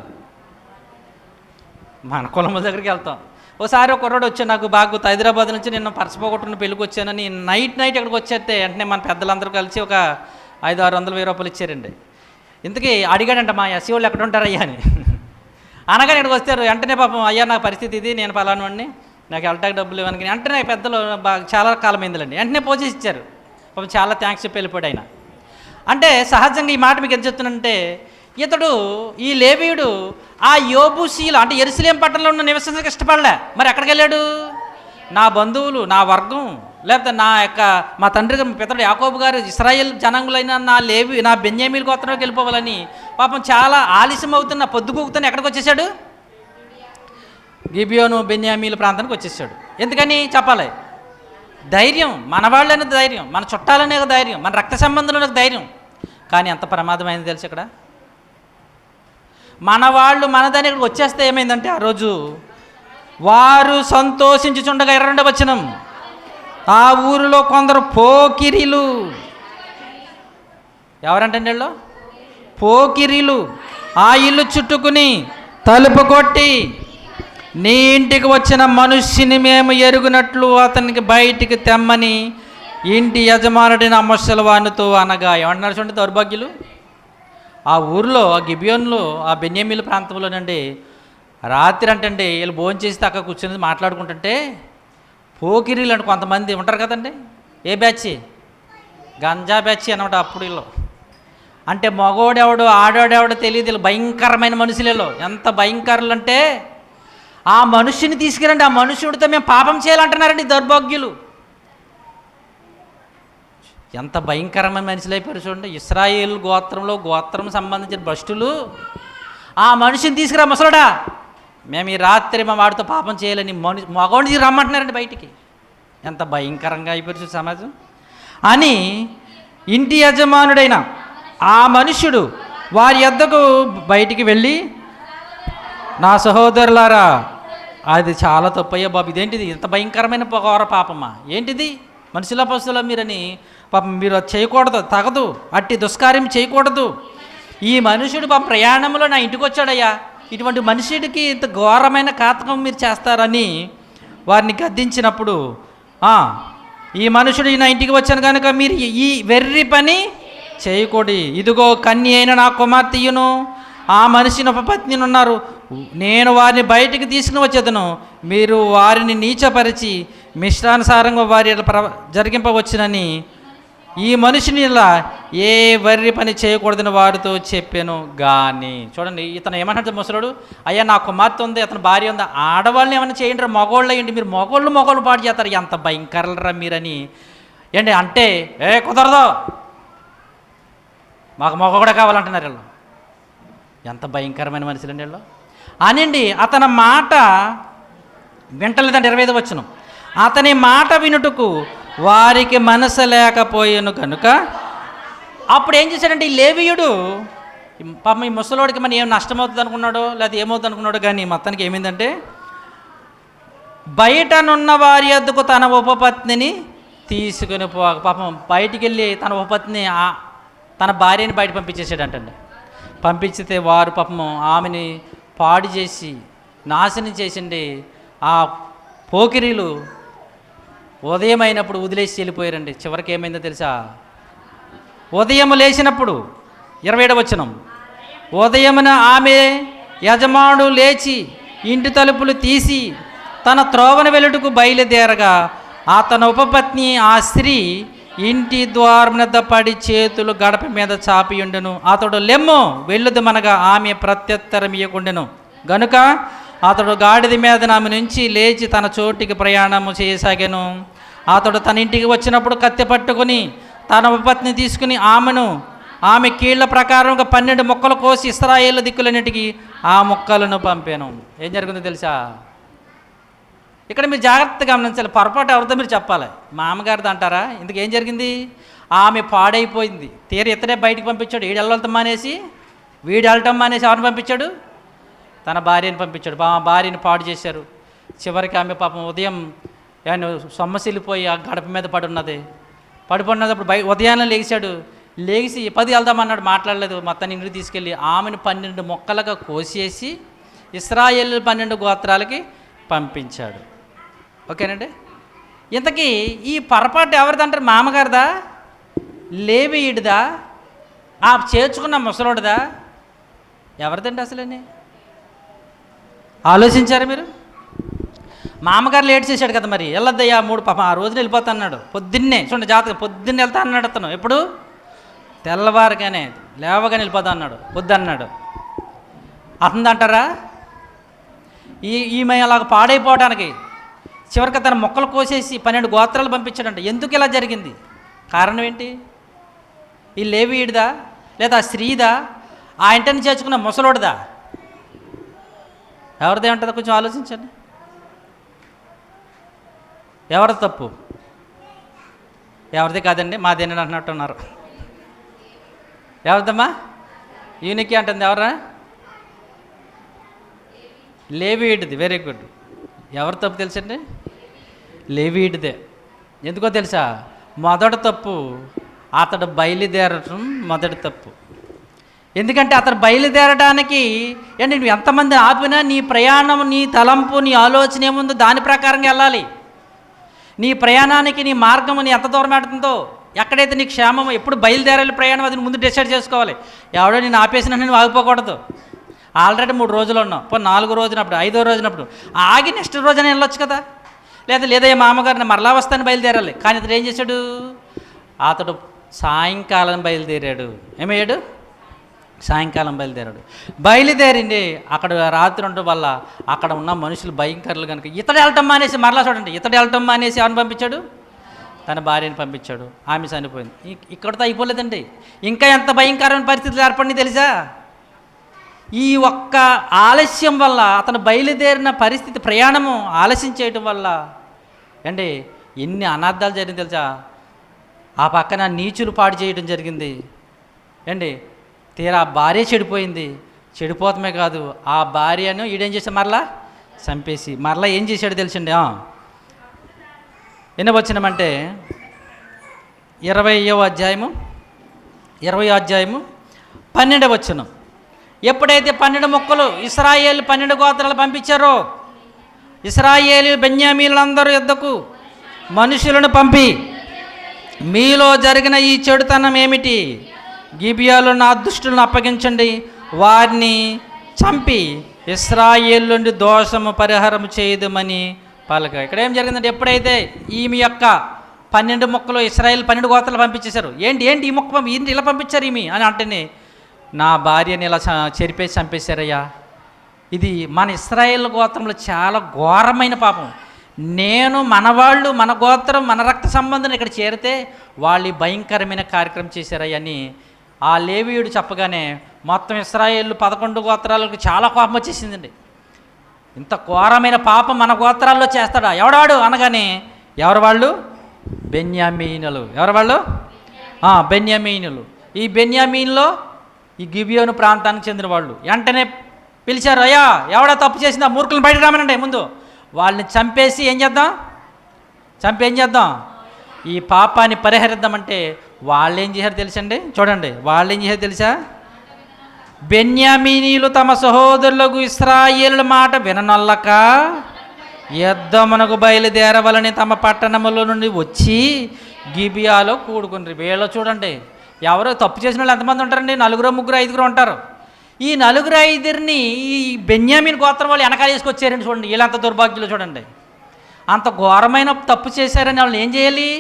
A: మన కులముల దగ్గరికి వెళ్తాం. ఒకసారి ఒక కుర్రాడు వచ్చాడు నాకు బాగా గుర్తు, హైదరాబాద్ నుంచి నిన్న పరసపోగొట్టుకుని పెళ్ళికి వచ్చానని నైట్ ఇక్కడికి వచ్చేస్తే వెంటనే మన పెద్దలందరూ కలిసి ఒక 500-600 రూపాయలు ఇచ్చారండి. ఇంతకీ అడిగాడంట, మా ఎస్సీ వాళ్ళు ఎక్కడ ఉంటారయ్యా అని. అనగానే ఇక్కడికి వస్తారు. వెంటనే పాపం, అయ్యా నా పరిస్థితి ఇది, నేను పలానా వాడిని, నాకు వెళ్ళటానికి డబ్బులు ఇవ్వడానికి. వెంటనే పెద్దలు బాగా చాలా కాలం అయిందిలేండి, వెంటనే పోజేసి ఇచ్చారు. పాపం చాలా థ్యాంక్స్ చెప్పి వెళ్ళిపోయాడు ఆయన. అంటే సహజంగా ఈ మాట మీకు ఎంత చెప్తున్నానంటే, ఇతడు ఈ లేవీయుడు ఆ యోబూసీలు అంటే యెరూషలేము పట్టణంలో ఉన్న నివసించడానికి ఇష్టపడలే. మరి ఎక్కడికి వెళ్ళాడు? నా బంధువులు, నా వర్గం, లేకపోతే మా తండ్రి గారు, పితడు యాకోబు గారు ఇశ్రాయేల్ జనాంగులైన నా బెన్యామీల గోత్రంలోకి వెళ్ళిపోవాలని పాపం చాలా ఆలస్యం అవుతున్న, పొద్దుగూకుతున్న ఎక్కడికి వచ్చేసాడు? గిబియోను బెన్యామీల ప్రాంతానికి వచ్చేసాడు. ఎందుకని చెప్పాలి? ధైర్యం, మన వాళ్ళనే ధైర్యం, మన చుట్టాలనే ధైర్యం, మన రక్త సంబంధంలోనే ధైర్యం. కానీ ఎంత ప్రమాదమైంది తెలుసు ఇక్కడ. మన వాళ్ళు మనదాని ఇక్కడికి వచ్చేస్తే ఏమైందంటే, ఆ రోజు వారు సంతోషించుచుండగా 22వ వచనం, ఆ ఊరిలో కొందరు పోకిరీలు. ఎవరంటే వీళ్ళు? పోకిరీలు ఆ ఇల్లు చుట్టుకుని తలుపు కొట్టి, నీ ఇంటికి వచ్చిన మనుష్యుని మేము ఎరుగునట్లు అతనికి బయటికి తెమ్మని ఇంటి యజమానుడిని ఆ ముసలివానితో అనగా. ఏమంటున్నారు చూడండి దౌర్భాగ్యులు. ఆ ఊరిలో, ఆ గిబియోన్లో, ఆ బెన్యామీల ప్రాంతంలోనండి రాత్రి అంటండి వీళ్ళు భోజనం చేసి అక్కడ కూర్చొని మాట్లాడుకుంటుంటే, పోకిరీలు అంటే కొంతమంది ఉంటారు కదండి. ఏ బ్యాచ్? గంజా బ్యాచ్ అనమాట. అప్పుడు వీళ్ళు అంటే మగోడెవడు ఆడోడెవడో తెలియదు, వీళ్ళు భయంకరమైన మనుషులలో. ఎంత భయంకరులు అంటే, ఆ మనుష్యుని తీసుకురండి, ఆ మనుష్యుడితో మేము పాపం చేయాలంటున్నారండి దౌర్భాగ్యులు. ఎంత భయంకరమైన మనుషులు అయిపోయారు చూడండి. ఇశ్రాయేల్ గోత్రం సంబంధించిన భ్రష్టులు ఆ మనిషిని తీసుకురా ముసలుడా, మేము ఈ రాత్రి మా వాడితో పాపం చేయాలని మగవాడిని రమ్మంటున్నారండి బయటికి. ఎంత భయంకరంగా అయిపోయారు సమాజం అని. ఇంటి యజమానుడైన ఆ మనుష్యుడు వారి యొద్దకు బయటికి వెళ్ళి, నా సహోదరులారా, అది చాలా తప్పయ్యా బాబు, ఇదేంటిది ఇంత భయంకరమైన ఘోర పాపమా, ఏంటిది మనుషుల పశువుల మీరని పాపం మీరు అది చేయకూడదు, తగదు, అట్టి దుష్కార్యం చేయకూడదు. ఈ మనుషుడు పాపం ప్రయాణంలో నా ఇంటికి వచ్చాడయ్యా, ఇటువంటి మనుషుడికి ఇంత ఘోరమైన ఘాతకం మీరు చేస్తారని వారిని గద్దించినప్పుడు, ఈ మనుషుడు నా ఇంటికి వచ్చాను కనుక మీరు ఈ వెర్రి పని చేయకూడదు. ఇదిగో కన్య అయిన నా కుమార్తెయును ఆ మనిషిని ఉపపత్నిని ఉన్నారు, నేను వారిని బయటికి తీసుకుని వచ్చేదను, మీరు వారిని నీచపరిచి మిష్టానుసారంగా వారి జరిగింపవచ్చునని ఈ మనిషిని ఇలా ఏ వర్రి పని చేయకూడదని వారితో చెప్పాను. కానీ చూడండి, ఇతను ఏమంటాడు ముసలుడు, అయ్యా నా కుమార్తె ఉంది, అతని భార్య ఉంది, ఆడవాళ్ళని ఏమైనా చేయండి, మగవాళ్ళు అయ్యండి, మీరు మగవాళ్ళు పాటు చేస్తారు, ఎంత భయంకరరా మీరని ఏంటి అంటే, కుదరదు, మాకు మగ కూడా కావాలంటున్నారు వీళ్ళు. ఎంత భయంకరమైన మనుషులండి వీళ్ళు అనండి. అతని మాట వింటలేదంటే 25వ వచనం, అతని మాట వినుటకు వారికి మనసు లేకపోయాను కనుక అప్పుడు ఏం చేశాడంటే, ఈ లేవీయుడు పాపం ఈ ముసలోడికి మన ఏం నష్టమవుతుంది అనుకున్నాడో లేకపోతే ఏమవుతుంది అనుకున్నాడో, కానీ మొత్తానికి ఏమైందంటే, బయటనున్న వారి వద్దకు తన ఉపపత్నిని తీసుకుని పాపం బయటికి వెళ్ళి తన ఉపపత్ని తన భార్యని బయట పంపించేసాడంటండి. పంపించితే వారు పాపం ఆమెని పాడు చేసి నాశనం చేసిండి. ఆ పోకిరీలు ఉదయం అయినప్పుడు వదిలేసి వెళ్ళిపోయారండి. చివరికి ఏమైందో తెలుసా? ఉదయం లేచినప్పుడు 27వ వచనం, ఉదయమున ఆమె యజమానుడు లేచి ఇంటి తలుపులు తీసి తన త్రోవన వెలుటకు బయలుదేరగా అతని ఉపపత్ని ఆ స్త్రీ ఇంటి ద్వారం మీద పడి చేతులు గడప మీద చాపి ఉండెను. అతడు లెమ్ము వెళ్ళుదమనగా ఆమె ప్రత్యుత్తరం ఇయ్యకుండెను. గనుక అతడు గాడిద మీద ఆమె నుంచి లేచి తన చోటికి ప్రయాణము చేయసాగాను. అతడు తన ఇంటికి వచ్చినప్పుడు కత్తి పట్టుకుని తన ఉపపత్ని తీసుకుని ఆమె కీళ్ల ప్రకారంగా 12 ముక్కలు కోసి ఇశ్రాయేలు దిక్కులన్నిటికీ ఆ ముక్కలను పంపాను. ఏం జరుగుతుందో తెలుసా? ఇక్కడ మీరు జాగ్రత్తగా గమనించాలి. పొరపాటు ఎవరితో మీరు చెప్పాలి. మా అమ్మగారిది అంటారా? ఇందుకు ఏం జరిగింది? ఆమె పాడైపోయింది. ఇతడే బయటికి పంపించాడు. వీడు వెళ్ళటం మానేసి ఎవరిని పంపించాడు? తన భార్యని పంపించాడు. భార్యని పాడు చేశారు. చివరికి ఆమె పాపం ఉదయం సొమ్మసిల్లిపోయి ఆ గడప మీద పడిపోయినప్పుడు ఉదయాన్నే లేచి 10 వెళ్దామన్నాడు, మాట్లాడలేదు. మొత్తాన్ని ఇంటికి తీసుకెళ్ళి ఆమెను 12 ముక్కలుగా కోసేసి ఇశ్రాయేలు 12 గోత్రాలకి పంపించాడు. ఓకేనండి. ఇంతకీ ఈ పొరపాటు ఎవరిదంటారు? మామగారిదా, లేవీయుడిదా, ఆ చేర్చుకున్న ముసలోడిదా, ఎవరిదండి అసలని ఆలోచించారు మీరు? మామగారు లేట్ చేశాడు కదా, మరి వెళ్ళొద్దయ్యా 3 పాపం ఆ రోజున వెళ్ళిపోతా అన్నాడు. పొద్దున్నే చూడండి జాతకం, పొద్దున్నే వెళ్తా అన్నాడు అతను. ఎప్పుడు? తెల్లవారుగానే లేవగానే వెళ్ళిపోతా అన్నాడు, వద్దన్నాడు. అతను అంటారా ఈమె అలాగ పాడైపోవడానికి చివరికి తన మొక్కలు కోసేసి 12 గోత్రాలు పంపించాడంట. ఎందుకు ఇలా జరిగింది? కారణం ఏంటి? ఈ లేవీయుడిదా, లేదా స్త్రీదా, ఆ ఇంటిని చేర్చుకున్న ముసలోడిదా, ఎవరిదే ఉంటుందో కొంచెం ఆలోచించండి. ఎవరి తప్పు? ఎవరిది కాదండి, మాదేనని అంటున్నారు. ఎవరిదమ్మా? యూనికి అంటుంది. ఎవరా? లేవీయుడిది. Very good. ఎవరి తప్పు తెలుసండి? లేవీయుడిదే. ఎందుకో తెలుసా? మొదటి తప్పు అతడు బయలుదేరటం మొదటి తప్పు. ఎందుకంటే అతను బయలుదేరడానికి నువ్వు ఎంతమంది ఆపినా నీ ప్రయాణం, నీ తలంపు, నీ ఆలోచన ఏముందో దాని ప్రకారంగా వెళ్ళాలి. నీ ప్రయాణానికి నీ మార్గము నీ ఎంత దూరం పెడుతుందో, ఎక్కడైతే నీ క్షేమం, ఎప్పుడు బయలుదేరాలి ప్రయాణం, అది ముందు డిసైడ్ చేసుకోవాలి. ఎవడో నేను ఆపేసిన నేను ఆగిపోకూడదు. ఆల్రెడీ 3 రోజులు ఉన్నావు, 4 రోజునప్పుడు, 5వ రోజునప్పుడు ఆగి నెక్స్ట్ రోజున వెళ్ళొచ్చు కదా. లేదా మా అమ్మగారిని మరలా వస్తాను బయలుదేరాలి. కానీ అతడు ఏం చేశాడు? అతడు సాయంకాలం బయలుదేరాడు. ఏమయ్యాడు? సాయంకాలం బయలుదేరింది. అక్కడ రాత్రి ఉండడం వల్ల అక్కడ ఉన్న మనుషులు భయంకరులు కనుక ఇతడు వెళ్ళటం మానేసి, మరలా చూడండి, ఇతడు వెళ్ళటం మానేసి ఎవరిని పంపించాడు? తన భార్యని పంపించాడు. ఆమె చనిపోయింది. ఇక్కడితో అయిపోలేదండి. ఇంకా ఎంత భయంకరమైన పరిస్థితులు ఏర్పడింది తెలుసా? ఈ ఒక్క ఆలస్యం వల్ల, అతను బయలుదేరిన పరిస్థితి, ప్రయాణము ఆలస్యం చేయడం వల్ల ఎన్ని అనర్థాలు జరిగింది తెలుసా? ఆ పక్కన నీచులు పాడు చేయడం జరిగింది. తీరా భార్య చెడిపోయింది. చెడిపోతమే కాదు, ఆ భార్యను ఈడేం చేశాడు? మరలా చంపేసి మరలా ఏం చేశాడు తెలుసండి? ఎన్ని వచ్చినామంటే 20వ అధ్యాయము 12వ వచనం. ఎప్పుడైతే 12 ముక్కలు ఇశ్రాయేలు 12 గోత్రాలు పంపించారో, ఇశ్రాయేలు బెన్యామీలందరూ యుద్ధకు మనుషులను పంపి, మీలో జరిగిన ఈ చెడుతనం ఏమిటి? గిబియాలో నా దుష్టులను అప్పగించండి, వారిని చంపి ఇశ్రాయేలు నుండి దోషము పరిహారం చేయదమని పలక. ఇక్కడ ఏం జరిగిందంటే, ఎప్పుడైతే ఈమె యొక్క 12 ముక్కలు ఇశ్రాయేలు 12 గోత్రాలు పంపించేశారు. ఏంటి ఈ ముక్క ఇలా పంపించారు ఈమె అని అంటేనే, నా భార్యని ఇలా చెరిపేసి చంపేశారయ్యా. ఇది మన ఇశ్రాయేల్ గోత్రంలో చాలా ఘోరమైన పాపం. మనవాళ్ళు, మన గోత్రం, మన రక్త సంబంధం ఇక్కడ చేరితే వాళ్ళు భయంకరమైన కార్యక్రమం చేశారయ్యా అని ఆ లేవీయుడు చెప్పగానే మొత్తం ఇశ్రాయేలు 11 గోత్రాలకు చాలా కోపం వచ్చేసిందండి. ఇంత ఘోరమైన పాపం మన గోత్రాల్లో చేస్తాడా ఎవడాడు అనగానే, ఎవరు వాళ్ళు? బెన్యామీనులు. ఎవరు వాళ్ళు? బెన్యామీనులు. ఈ బెన్యామీన్లో ఈ గిబియోను ప్రాంతానికి చెందిన వాళ్ళు వెంటనే పిలిచారు, అయ్యా ఎవడా తప్పు చేసిందా మూర్ఖులను బయట రామనండి, ముందు వాళ్ళని చంపేసి ఏం చేద్దాం? ఈ పాపాన్ని పరిహరిద్దామంటే వాళ్ళు ఏం చేశారు తెలుసండి? చూడండి, వాళ్ళు ఏం చేశారు తెలుసా? బెన్యామీనీలు తమ సహోదరులకు ఇశ్రాయేలుల మాట విననొల్లక యుద్ధమునకు బయలుదేరవలని తమ పట్టణముల నుండి వచ్చి గిబియాలో కూడుకుని. వీళ్ళు చూడండి, ఎవరో తప్పు చేసిన వాళ్ళు ఎంతమంది ఉంటారండి? 4, 3, 5 ఉంటారు. ఈ 4, 5 ఈ బెన్యామీన్ గోత్రం వాళ్ళు వెనకాల వేసుకొచ్చారండి. చూడండి, వీళ్ళంత దౌర్భాగ్యులు చూడండి. అంత ఘోరమైన తప్పు చేశారని వాళ్ళని ఏం చేయాలి?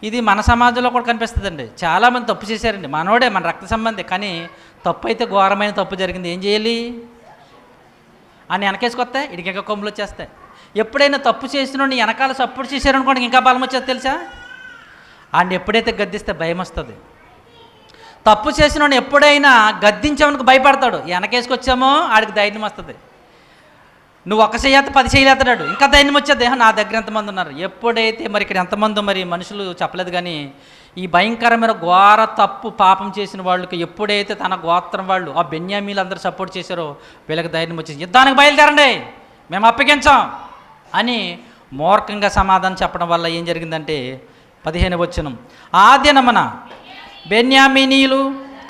A: ఇది మన సమాజంలో కూడా కనిపిస్తుందండి. చాలామంది తప్పు చేశారండి, మనోడే, మన రక్త సంబంధి, కానీ తప్పు అయితే ఘోరమైన తప్పు జరిగింది. ఏం చేయాలి అని వెనకేసుకొస్తాయి, ఇడికి ఇంకా కొమ్ములు వచ్చేస్తాయి. ఎప్పుడైనా తప్పు చేసిన వెనకాల సపోర్ట్ చేశారనుకోండి ఇంకా బలం వచ్చేది తెలుసా. ఆయన ఎప్పుడైతే గద్దిస్తే భయం వస్తుంది. తప్పు చేసిన ఎప్పుడైనా గద్దించామనుకు భయపడతాడు, వెనకేసుకొచ్చామో ఆడికి ధైర్యం వస్తుంది. నువ్వు ఒక చేత 10 చేయలేస్తాడు, ఇంకా ధైర్యం వచ్చేది. నా దగ్గర ఎంతమంది ఉన్నారు. ఎప్పుడైతే మరి ఇక్కడ ఎంతమంది మరి మనుషులు చెప్పలేదు, కానీ ఈ భయంకరమైన ఘోర తప్పు పాపం చేసిన వాళ్ళకి ఎప్పుడైతే తన గోత్రం వాళ్ళు ఆ బెన్యామీలు అందరూ సపోర్ట్ చేశారో వీళ్ళకి ధైర్యం వచ్చేసి యుద్ధానికి బయలుదేరండి, మేము అప్పగించాం అని మూర్ఖంగా సమాధానం చెప్పడం వల్ల ఏం జరిగిందంటే 15వ వచనం, ఆ దినమున బెన్యామీనీయులు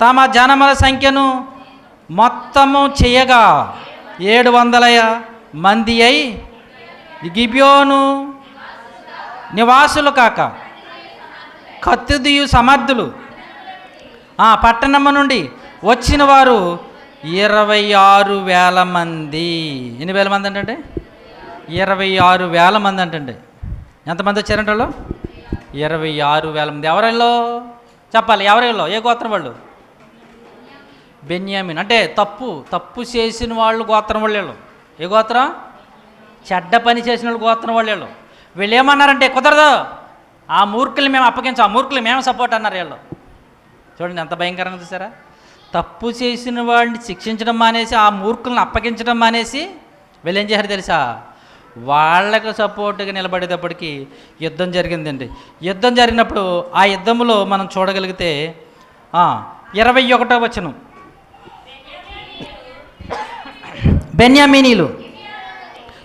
A: తమ జనముల సంఖ్యను మొత్తము చేయగా 700 మంది అయి గిబియోను నివాసులు కాక కత్తిదియు సమర్థులు ఆ పట్టణము నుండి వచ్చిన వారు 26,000 మంది. ఎన్ని వేల మంది అంటే 26,000 మంది అంటే ఎంతమంది వచ్చారంటే వాళ్ళు 26,000 మంది. ఎవరిలో చెప్పాలి, ఎవరిలో, ఏ గోత్రం వాళ్ళు? బెన్యామీన్. అంటే తప్పు చేసిన వాళ్ళు గోత్రం వాళ్ళు. ఏ గోత్రం? చెడ్డ పని చేసిన వాళ్ళు గోత్రం వాళ్ళు. వీళ్ళు ఏమన్నారంటే కుదరదు, ఆ మూర్ఖులు మేము అప్పగించాం, ఆ మూర్ఖులు మేము సపోర్ట్ అన్నారు వీళ్ళు. చూడండి ఎంత భయంకరంగా చూసారా. తప్పు చేసిన వాళ్ళని శిక్షించడం మానేసి ఆ మూర్ఖులను అప్పగించడం మానేసి వీళ్ళు ఏం చేశారు తెలుసా, వాళ్ళకు సపోర్ట్గా నిలబడేటప్పటికి యుద్ధం జరిగిందండి. యుద్ధం జరిగినప్పుడు ఆ యుద్ధంలో మనం చూడగలిగితే 21వ వచనం, బెన్యామీనీలు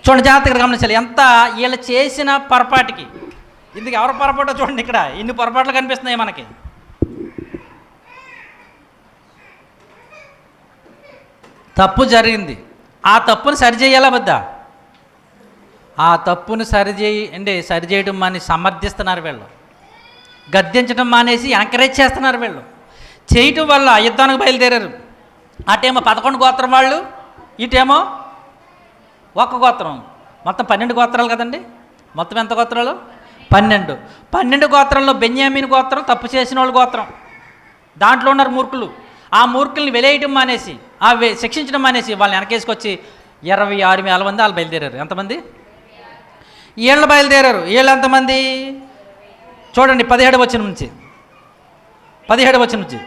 A: చూడండి, జాగ్రత్తగా గమనించాలి. ఎంత వీళ్ళు చేసిన పొరపాటుకి, ఇందుకు ఎవరు పొరపాటో చూడండి. ఇక్కడ ఇన్ని పొరపాట్లు కనిపిస్తున్నాయి మనకి. తప్పు జరిగింది, ఆ తప్పును సరిచేయాలా వద్దా? ఆ తప్పును సరిచేయడం మాని సమర్థిస్తున్నారు వీళ్ళు, గద్దించడం మానేసి ఎంకరేజ్ చేస్తున్నారు వీళ్ళు. చేయటం వల్ల యుద్ధానికి బయలుదేరారు. అటేమో 11 గోత్రం వాళ్ళు, ఇటేమో ఒక్క గోత్రం. మొత్తం 12 గోత్రాలు కదండి. మొత్తం ఎంత గోత్రాలు? 12 గోత్రంలో బెన్యామీన్ గోత్రం తప్పు చేసిన వాళ్ళు గోత్రం. దాంట్లో ఉన్నారు మూర్ఖులు. ఆ మూర్ఖుల్ని వెలేయటం మానేసి, శిక్షించడం మానేసి వాళ్ళని వెనకేసుకొచ్చి 26,000 మంది వాళ్ళు బయలుదేరారు. ఎంతమంది? వీళ్ళు బయలుదేరారు. వీళ్ళు ఎంతమంది చూడండి, 17వ వచనం నుంచి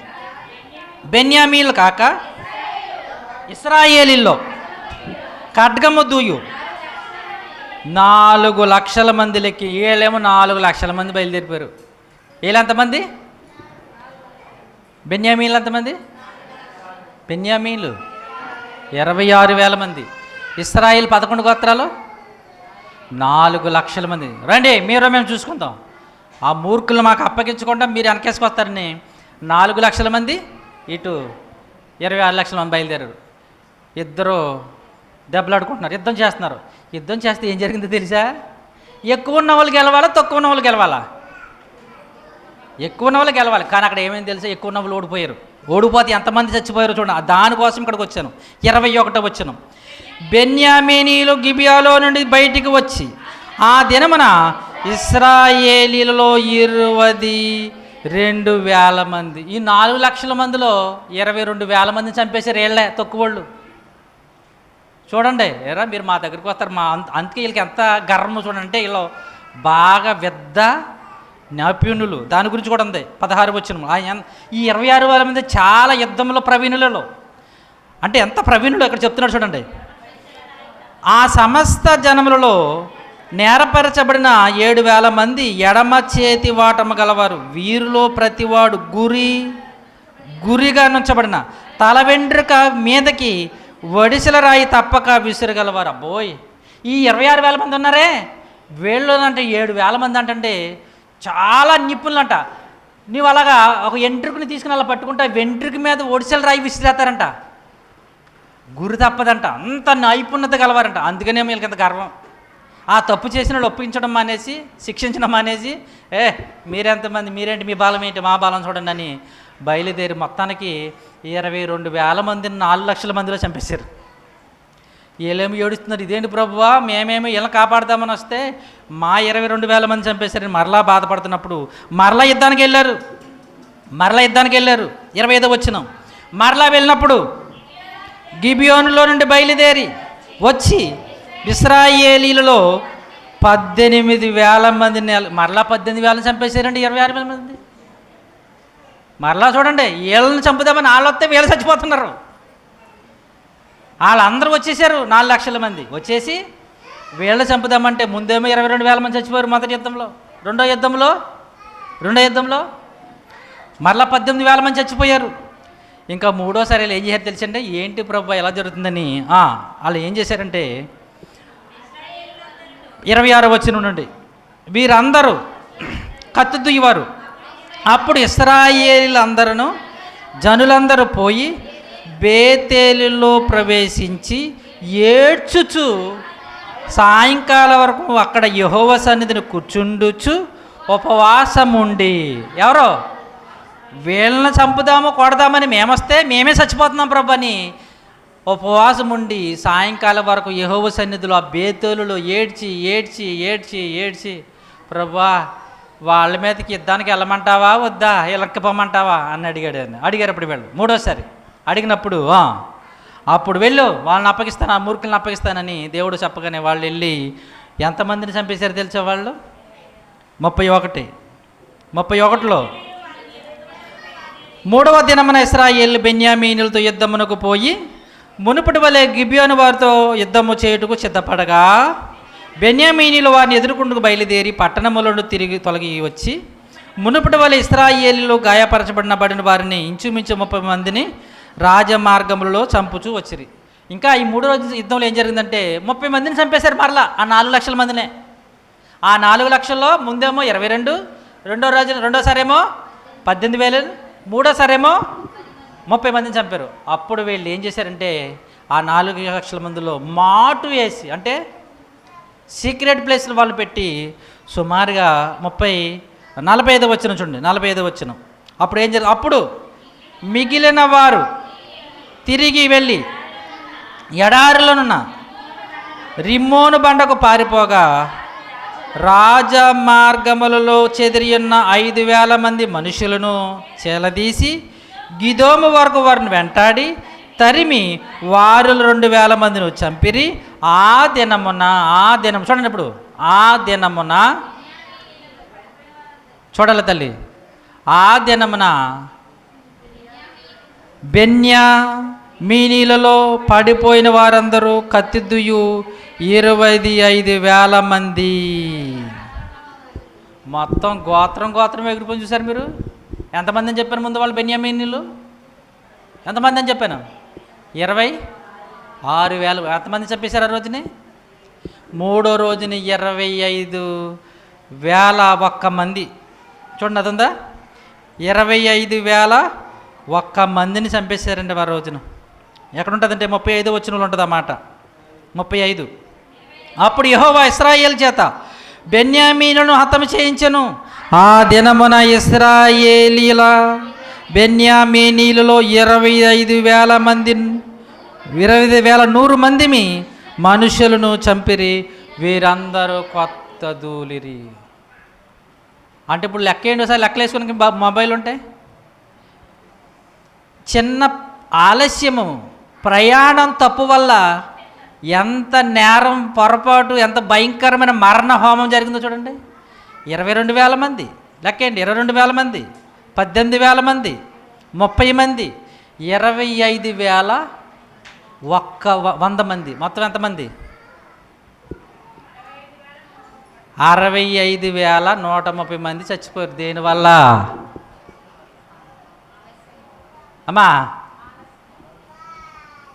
A: బెన్యామీన్లు కాక ఇశ్రాయేలీల్లో ఖడ్గము దూయు 4 లక్షల మంది లెక్కి. వీళ్ళేమో 4 లక్షల మంది బయలుదేరిపోయారు. వీళ్ళు ఎంతమంది? బెన్యామీన్లు ఎంతమంది? బెన్యామీన్లు 26,000 మంది. ఇశ్రాయేల్ 11 గోత్రాలు 4 లక్షల మంది. రండి మేము చూసుకుందాం, ఆ మూర్ఖులు మాకు అప్పగించకుండా మీరు వెనకేసుకొస్తారని 4 లక్షల మంది, ఇటు 26 లక్షల మంది బయలుదేరారు. ఇద్దరు దెబ్బలాడుకుంటున్నారు, యుద్ధం చేస్తున్నారు. యుద్ధం చేస్తే ఏం జరిగిందో తెలుసా? ఎక్కువ ఉన్న వాళ్ళు గెలవాలా, తక్కువ ఉన్న వాళ్ళు గెలవాలా? ఎక్కువ ఉన్న వాళ్ళు గెలవాలి. కానీ అక్కడ ఏమైంది తెలుసా? ఎక్కువ ఉన్న వాళ్ళు ఓడిపోయారు. ఓడిపోతే ఎంతమంది చచ్చిపోయారు చూడండి. దానికోసం ఇక్కడికి వచ్చాను. 21వ వచనం, బెన్యామీనీలు గిబియాలో నుండి బయటికి వచ్చి ఆ దినమున ఇశ్రాయేలీలలో 22,000 మంది. ఈ 4 లక్షల మందిలో 22,000 మందిని చంపేశారు. వీళ్ళే తక్కువ వాళ్ళు. చూడండి, ఎరా మీరు మా దగ్గరికి వస్తారు, అందుకే వీళ్ళకి ఎంత గర్వం చూడండి. అంటే వీళ్ళు బాగా పెద్ద నైపుణ్యులు. దాని గురించి కూడా ఉంది 16వ వచనం. ఈ 26,000 మంది చాలా యుద్ధంలో ప్రవీణులలో. అంటే ఎంత ప్రవీణులు ఇక్కడ చెప్తున్నాడు చూడండి. ఆ సమస్త జనములలో నేరపరచబడిన 7,000 మంది ఎడమ చేతి వాటము గలవారు. వీరిలో ప్రతివాడు గురిగా నుంచబడిన తల వెంట్రుక మీదకి వడిసెల రాయి తప్పక విసిరగలవారు. అబ్బోయ్, ఈ 26,000 మంది ఉన్నారే, వీళ్ళు అంటే 7,000 మంది అంటే చాలా నిపుణులంట. నువ్వు అలాగా ఒక వెంట్రుకని తీసుకుని అలా పట్టుకుంటే వెంట్రుక మీద ఒడిసెల రాయి విసిరేస్తారంట. గురి తప్పదంట, అంత నైపుణ్యత గలవారంట. అందుకనే వీళ్ళకి అంత గర్వం. ఆ తప్పు చేసిన వాళ్ళు ఒప్పించడం మానేసి, శిక్షించడం మానేసి, మీరెంతమంది, మీరేంటి, మీ బలం ఏంటి, మా బలం చూడండి అని బయలుదేరి మొత్తానికి 22,000 మందిని 4 లక్షల మందిలో చంపేశారు. వీళ్ళేమో ఏడుస్తున్నారు, ఇదేంటి ప్రభువా మేమేమో ఇలా కాపాడదామని వస్తే మా 22,000 మంది చంపేశారని మరలా బాధపడుతున్నప్పుడు మరలా యుద్ధానికి వెళ్ళారు. 25వ వచనం. మరలా వెళ్ళినప్పుడు గిబియోనులో నుండి బయలుదేరి వచ్చి ఇశ్రాయేలీలలో 18,000 మందిని మరలా 18,000 చంపేశారండి. 26,000 మంది మరలా చూడండి, వీళ్ళని చంపుదామని వాళ్ళు వస్తే వీళ్ళు చచ్చిపోతున్నారు. వాళ్ళందరూ వచ్చేసారు, 4 లక్షల మంది వచ్చేసి వీళ్ళని చంపుదామంటే ముందేమో 22,000 మంది చచ్చిపోయారు మొదటి యుద్ధంలో. రెండో యుద్ధంలో మరలా 18,000 మంది చచ్చిపోయారు. ఇంకా మూడోసారి ఏం చేశారు తెలుసండి? ఏంటి ప్రభు ఎలా జరుగుతుందని వాళ్ళు ఏం చేశారంటే 26వ వచనం నుండి వీరందరూ కత్తి దుయ్యవారు. అప్పుడు ఇశ్రాయేలీయులందరూ జనులందరూ పోయి బేతేలులో ప్రవేశించి ఏడ్చుచు సాయంకాలం వరకు అక్కడ యెహోవా సన్నిధిని కూర్చుండుచు ఉపవాసముండి, ఎవరో వీళ్ళని చంపుదాము కొడదామని మేమొస్తే మేమే చచ్చిపోతున్నాం ప్రభు అని ఉపవాసం ఉండి సాయంకాలం వరకు యెహోవా సన్నిధిలో ఆ బేతేలులో ఏడ్చి ప్రభువా వాళ్ళ మీదకి యుద్ధానికి వెళ్ళమంటావా వద్దా, వెళ్ళకపోమంటావా అని అడిగారు. అప్పుడు వీళ్ళు మూడోసారి అడిగినప్పుడు అప్పుడు వెళ్ళు వాళ్ళని అప్పగిస్తాను, ఆ మూర్ఖులను అప్పగిస్తానని దేవుడు చెప్పగానే వాళ్ళు వెళ్ళి ఎంతమందిని చంపేశారు తెలుసా? వాళ్ళు 31లో 3వ దినమున ఇశ్రాయేలు బెన్యామీనులతో యుద్ధమునకు పోయి మునుపటి వలె గిబియోను వారితో యుద్ధము చేయుటకు సిద్ధపడగా బెన్యామీనీలు వారిని ఎదుర్కొంటూ బయలుదేరి పట్టణములను తిరిగి తొలగి వచ్చి మునుపటి వలె ఇశ్రాయేలీలు గాయపరచబడిన వారిని ఇంచుమించు 30 మందిని రాజమార్గములలో చంపుచూ వచ్చిరి. ఇంకా ఈ 3 రోజుల యుద్ధంలో ఏం జరిగిందంటే 30 మందిని చంపేశారు. మరలా ఆ 4 లక్షల మందినే. ఆ 4 లక్షల్లో ముందేమో 22, రెండోసారేమో 18,000, మూడోసారేమో 30 మందిని చంపారు. అప్పుడు వీళ్ళు ఏం చేశారంటే ఆ 4 లక్షల మందిలో మాటు వేసి, అంటే సీక్రెట్ ప్లేస్లు వాళ్ళు పెట్టి సుమారుగా 45వ వచనం చూడండి, 45వ వచనం. అప్పుడు ఏం జరిగింది? అప్పుడు మిగిలిన వారు తిరిగి వెళ్ళి ఎడారిలోనున్న రిమ్మోను బండకు పారిపోగా రాజమార్గములలో చెదిరియున్న 5,000 మంది మనుషులను చేలదీసి గిదోము వరకు వారిని వెంటాడి తరిమి వారులు 2,000 మందిని చంపిరి. ఆ దినమున చూడండి, ఇప్పుడు ఆ దినమున చూడాలి తల్లి, ఆ దినమున బెన్యామీనీలలో పడిపోయిన వారందరూ కత్తిదుయు 25,000 మంది. మొత్తం గోత్రం ఎగిరిపోయి చూసారు మీరు. ఎంతమంది అని చెప్పాను ముందు? వాళ్ళు బెన్యామీనీలు ఎంతమంది అని చెప్పాను? 26,000. ఎంతమంది చంపేశారు ఆ రోజుని? 3వ రోజుని 25,001 మంది. చూడండి, అది ఉందా? 25,001 మందిని చంపేశారండి ఆ రోజున. ఎక్కడ ఉంటుందంటే 35వ వచనంలో ఉంటుంది అన్నమాట. 35. అప్పుడు యెహోవా ఇశ్రాయేలు చేత బెన్యామీనులను హతము చేయించెను. ఆ దినమున ఇశ్రాయేలీల బెన్యామీనీలలో 25,000 మంది 20,100 మందిని మనుషులను చంపిరి. వీరందరూ కొత్త దూలిరి. అంటే ఇప్పుడు లెక్కేయండి ఒకసారి, లెక్కలు వేసుకోవడానికి మొబైల్ ఉంటాయి. చిన్న ఆలస్యము, ప్రయాణం తప్పు వల్ల ఎంత నేరం, పొరపాటు, ఎంత భయంకరమైన మరణ హోమం జరిగిందో చూడండి. 22,000 మంది లెక్కేయండి. 22,000 మంది, 18,000 మంది, 30 మంది, 25,100 మంది. మొత్తం ఎంతమంది? 65,130 మంది చచ్చిపోయారు. దేనివల్ల? అమ్మా,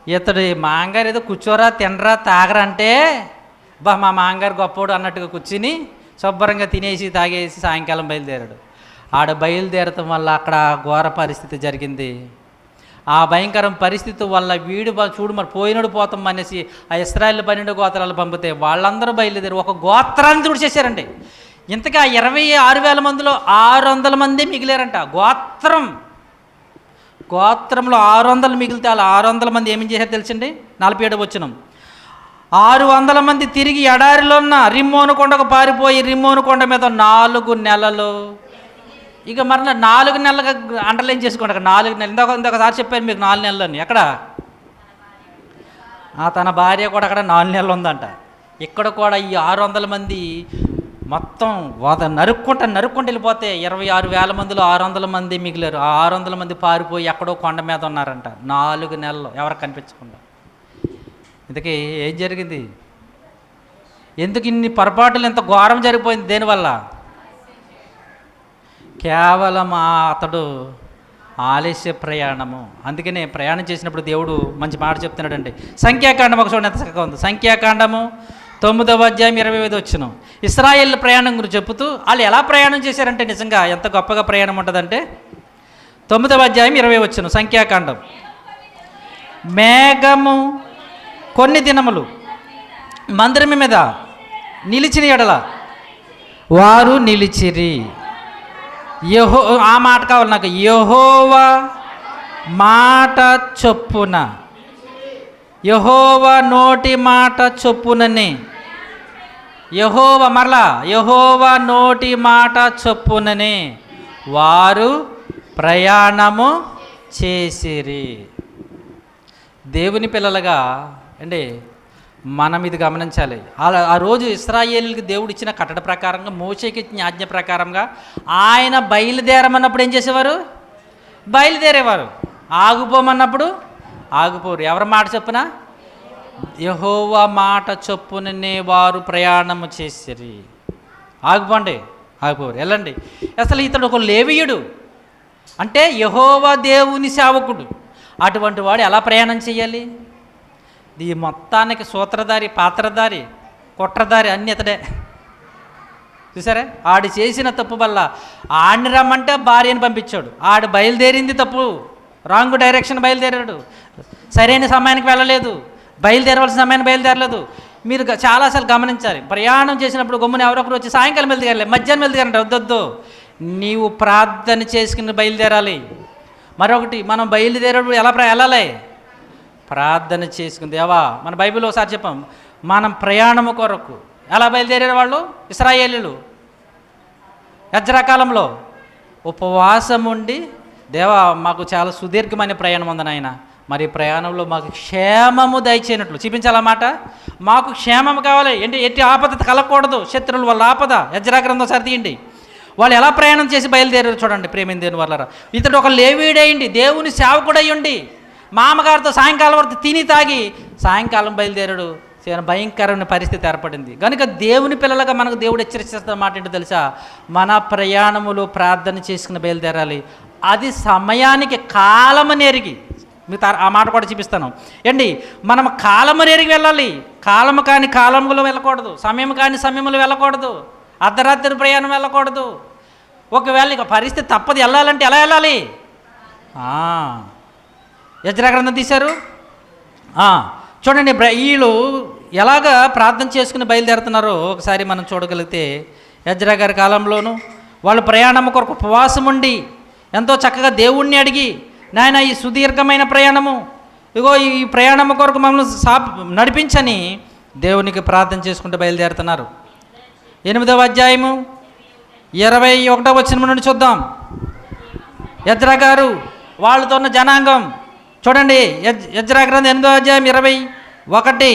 A: ఇతడు మాంగారు ఏదో కూర్చోరా, తినరా, తాగరా అంటే మా మాంగారు గొప్పోడు అన్నట్టుగా కూర్చుని శుభ్రంగా తినేసి తాగేసి సాయంకాలం బయలుదేరాడు. ఆడ బయలుదేరటం వల్ల అక్కడ ఘోర పరిస్థితి జరిగింది. ఆ భయంకరం పరిస్థితి వల్ల వీడు చూడు మరి పోయినడు పోతాం అనేసి ఆ ఇశ్రాయేలు 12 గోత్రాలు పంపితే వాళ్ళందరూ బయలుదేరి ఒక గోత్రాన్ని తుడి చేశారండి. ఇంతకీ ఆ 26,000 మందిలో 600 మంది మిగిలారంట. గోత్రంలో 600 మిగిలితే వాళ్ళు 600 మంది ఏమేం చేశారు తెలుసండి? 47వ వచనం. 600 మంది తిరిగి ఎడారిలో ఉన్న రిమ్మోను కొండకు పారిపోయి రిమ్మోను కొండ మీద 4 నెలలు. ఇక మరలా 4 నెలలుగా అండర్లైన్ చేసుకోండి. అక్కడ 4 నెలలు ఇంకొకసారి చెప్పాను మీకు 4 నెలలని. ఎక్కడ తన భార్య కూడా అక్కడ 4 నెలలు ఉందంట. ఇక్కడ కూడా ఈ 600 మంది మొత్తం నరుక్కుంటూ వెళ్ళిపోతే 26,000 మందిలో 600 మంది మిగిలారు. ఆ 600 మంది పారిపోయి ఎక్కడో కొండ మీద ఉన్నారంట 4 నెలలు ఎవరికి కనిపించకుండా. ఇంతకీ ఏం జరిగింది? ఎందుకు ఇన్ని పొరపాటులు, ఎంత ఘోరం జరిగిపోయింది? దేనివల్ల? కేవలం అతడు ఆలస్య ప్రయాణము. అందుకనే ప్రయాణం చేసినప్పుడు దేవుడు మంచి మాట చెప్తున్నాడండి. సంఖ్యాకాండం ఒక చూడండి ఎంత చక్కగా ఉంది. సంఖ్యాకాండము 9వ అధ్యాయం 25 వచనం. ఇశ్రాయేల్ ప్రయాణం గురించి చెబుతూ వాళ్ళు ఎలా ప్రయాణం చేశారంటే నిజంగా ఎంత గొప్పగా ప్రయాణం ఉంటుందంటే 9వ అధ్యాయం 20 వచనం సంఖ్యాకాండం. మేఘము కొన్ని దినములు మందిరం మీద నిలిచిన ఎడల వారు నిలిచిరి. ఆ మాట కావాలి నాకు. యెహోవా మాట చొప్పున, యెహోవా నోటి మాట చొప్పునని, యెహోవా నోటి మాట చొప్పునని వారు ప్రయాణము చేసిరి. దేవుని పిల్లలుగా అండి మనం ఇది గమనించాలి. ఆ రోజు ఇశ్రాయేలుకి దేవుడు ఇచ్చిన కట్టడ ప్రకారంగా, మోషేకి ఇచ్చిన ఆజ్ఞ ప్రకారంగా ఆయన బయలుదేరమన్నప్పుడు ఏం చేసేవారు? బయలుదేరేవారు. ఆగిపోమన్నప్పుడు ఆగిపోరు. ఎవరి మాట చొప్పున? యెహోవా మాట చొప్పుననే వారు ప్రయాణము చేసిరి. ఆగిపోండి, ఆగిపోరు, వెళ్ళండి. అసలు ఇతడు ఒక లేవీయుడు, అంటే యెహోవా దేవుని సేవకుడు. అటువంటి వాడు ఎలా ప్రయాణం చేయాలి? ఈ మొత్తానికి సూత్రధారి, పాత్రధారి, కుట్రధారి అన్నీ ఇతడే. చూసారా? ఆడు చేసిన తప్పు వల్ల ఆడిని రమ్మంటే భార్యను పంపించాడు. ఆడు బయలుదేరింది తప్పు, రాంగ్ డైరెక్షన్ బయలుదేరాడు. సరైన సమయానికి వెళ్ళలేదు, బయలుదేరవలసిన సమయాన్ని బయలుదేరలేదు. మీరు చాలాసార్లు గమనించాలి. ప్రయాణం చేసినప్పుడు గమ్మున ఎవరొకరు వచ్చి సాయంకాలం వెళ్తారు, మధ్యాహ్నం వెళ్తారంట. వద్దొద్దు, నీవు ప్రార్థన చేసుకుని బయలుదేరాలి. మరొకటి, మనం బయలుదేరేటప్పుడు ఎలా వెళ్ళాలి? ప్రార్థన చేసుకుని. దేవా, మన బైబిల్లో ఒకసారి చెప్పాం, మనం ప్రయాణము కొరకు ఎలా బయలుదేరే వాళ్ళు ఇశ్రాయేలీయులు ఎజ్రా కాలంలో ఉపవాసం ఉండి, దేవా మాకు చాలా సుదీర్ఘమైన ప్రయాణం ఉంది నాయన, మరి ప్రయాణంలో మాకు క్షేమము దయచేయనట్లు చూపించాలన్నమాట. మాకు క్షేమము కావాలి. ఎట్టి ఆపద కలగకూడదు, శత్రువుల వల్ల ఆపద. ఎజ్రా గ్రంథం ఒకసారి తీయండి. వాళ్ళు ఎలా ప్రయాణం చేసి బయలుదేరారు చూడండి. ప్రేమైన దేవుని వల్లరా, ఇతడు ఒక లేవీయుడయ్యండి, దేవుని సేవకుడయ్యుండి, మామగారితో సాయంకాలం వరకు తిని తాగి సాయంకాలం బయలుదేరాడు. భయంకరమైన పరిస్థితి ఏర్పడింది. కనుక దేవుని పిల్లలుగా మనకు దేవుడు హెచ్చరిస్తున్న మాట ఏంటో తెలుసా? మన ప్రయాణములో ప్రార్థన చేసుకుని బయలుదేరాలి. అది సమయానికి కాలమనేరిగి, మీకు ఆ మాట కూడా చూపిస్తాను ఏంటి. మనం కాలమనేరిగి వెళ్ళాలి. కాలము కాని కాలములో వెళ్ళకూడదు, సమయం కాని సమయంలో వెళ్ళకూడదు, అర్ధరాత్రి ప్రయాణం వెళ్ళకూడదు. ఒకవేళ ఇక పరిస్థితి తప్పదు, వెళ్ళాలంటే ఎలా వెళ్ళాలి? ఎజ్రా గ్రంథం తీశారు చూడండి. వీళ్ళు ఎలాగా ప్రార్థన చేసుకుని బయలుదేరుతున్నారో ఒకసారి మనం చూడగలిగితే, ఎజ్రా గారి కాలంలోనూ వాళ్ళు ప్రయాణం కొరకు ఉపవాసం ఉండి ఎంతో చక్కగా దేవుణ్ణి అడిగి, నాయన ఈ సుదీర్ఘమైన ప్రయాణము, ఇగో ఈ ప్రయాణం కొరకు మమ్మల్ని నడిపించని దేవునికి ప్రార్థన చేసుకుంటూ బయలుదేరుతున్నారు. 8వ అధ్యాయము 21వ వచనం నుండి చూద్దాం. ఎజ్రా గారు వాళ్ళతో ఉన్న జనాంగం చూడండి. ఎజ్రా గ్రంథం 8వ అధ్యాయం 21.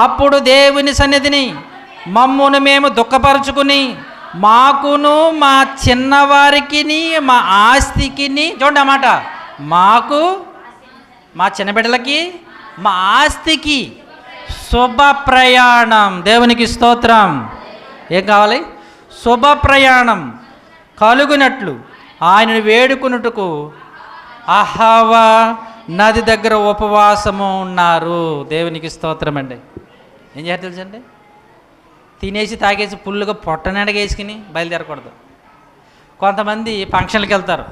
A: అప్పుడు దేవుని సన్నిధిని మమ్మును మేము దుఃఖపరుచుకుని, మాకును మా చిన్నవారికిని మా ఆస్తికిని, చూడండి అన్నమాట, మాకు మా చిన్న బిడ్డలకి మా ఆస్తికి శుభ ప్రయాణం. దేవునికి స్తోత్రం. ఏం కావాలి? శుభ ప్రయాణం కలుగునట్లు ఆయనను వేడుకున్నట్టుకు అహవా నది దగ్గర ఉపవాసము ఉన్నారు. దేవునికి స్తోత్రం అండి. ఏం చేయాలి తెలుసండి? తినేసి తాగేసి పుల్లుగా పొట్టనడగా వేసుకుని బయలుదేరకూడదు. కొంతమంది ఫంక్షన్లకు వెళ్తారు,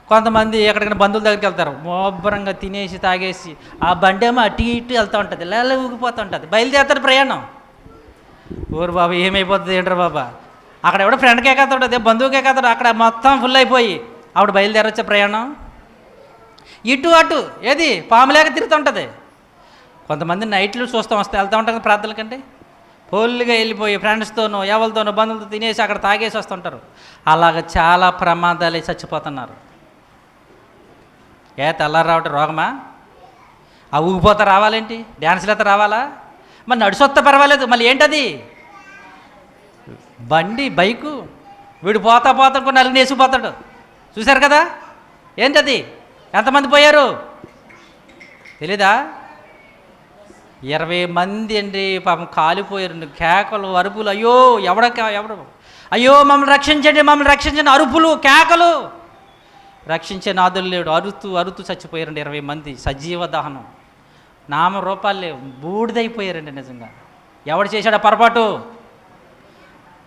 A: కొంతమంది ఎక్కడికైనా బంధువుల దగ్గరికి వెళ్తారు, మొబ్బరంగా తినేసి తాగేసి ఆ బండేమో అటు ఇటు వెళ్తూ ఉంటుంది, ఇలా ఊగిపోతూ ఉంటుంది. బయలుదేరుతారు ప్రయాణం. ఊరు బాబా ఏమైపోతుంది ఏంటారు బాబా, అక్కడ ఎవడో ఫ్రెండ్కే కథడు, బంధువుకే కథడు, అక్కడ మొత్తం ఫుల్ అయిపోయి ఆవిడ బయలుదేరొచ్చే ప్రయాణం. ఇటు అటు ఏది పాములేక తిరుగుతుంటుంది. కొంతమంది నైట్లు చూస్తాం వెళ్తూ ఉంటాం కదా ప్రార్థనల కంటే, ఫుల్గా వెళ్ళిపోయి ఫ్రెండ్స్తోనో ఎవరితోనో బంధువులతో తినేసి అక్కడ తాగేసి వస్తుంటారు. అలాగ చాలా ప్రమాదాలు చచ్చిపోతున్నారు. తెల్లారు రావటం రోగమా? ఆ ఊగిపోతా రావాలేంటి? డ్యాన్సులు అయితే రావాలా? మరి నడిచొస్తే పర్వాలేదు, మళ్ళీ ఏంటది? బండి బైకు వీడు పోతా కొన్ని నలుగురు వేసుకుపోతాడు. చూశారు కదా ఏంటది? ఎంతమంది పోయారు తెలీదా? 20 మంది అండి పాపం కాలిపోయారు. కేకలు అరుపులు, అయ్యో ఎవడు అయ్యో మమ్మల్ని రక్షించండి అరుపులు కేకలు. రక్షించే నాదులు లేడు, అరుతూ చచ్చిపోయారండి 20 మంది. సజీవ దహనం, నామరూపాలు లేవు, బూడిదైపోయారండి. నిజంగా ఎవడు చేశాడు పొరపాటు?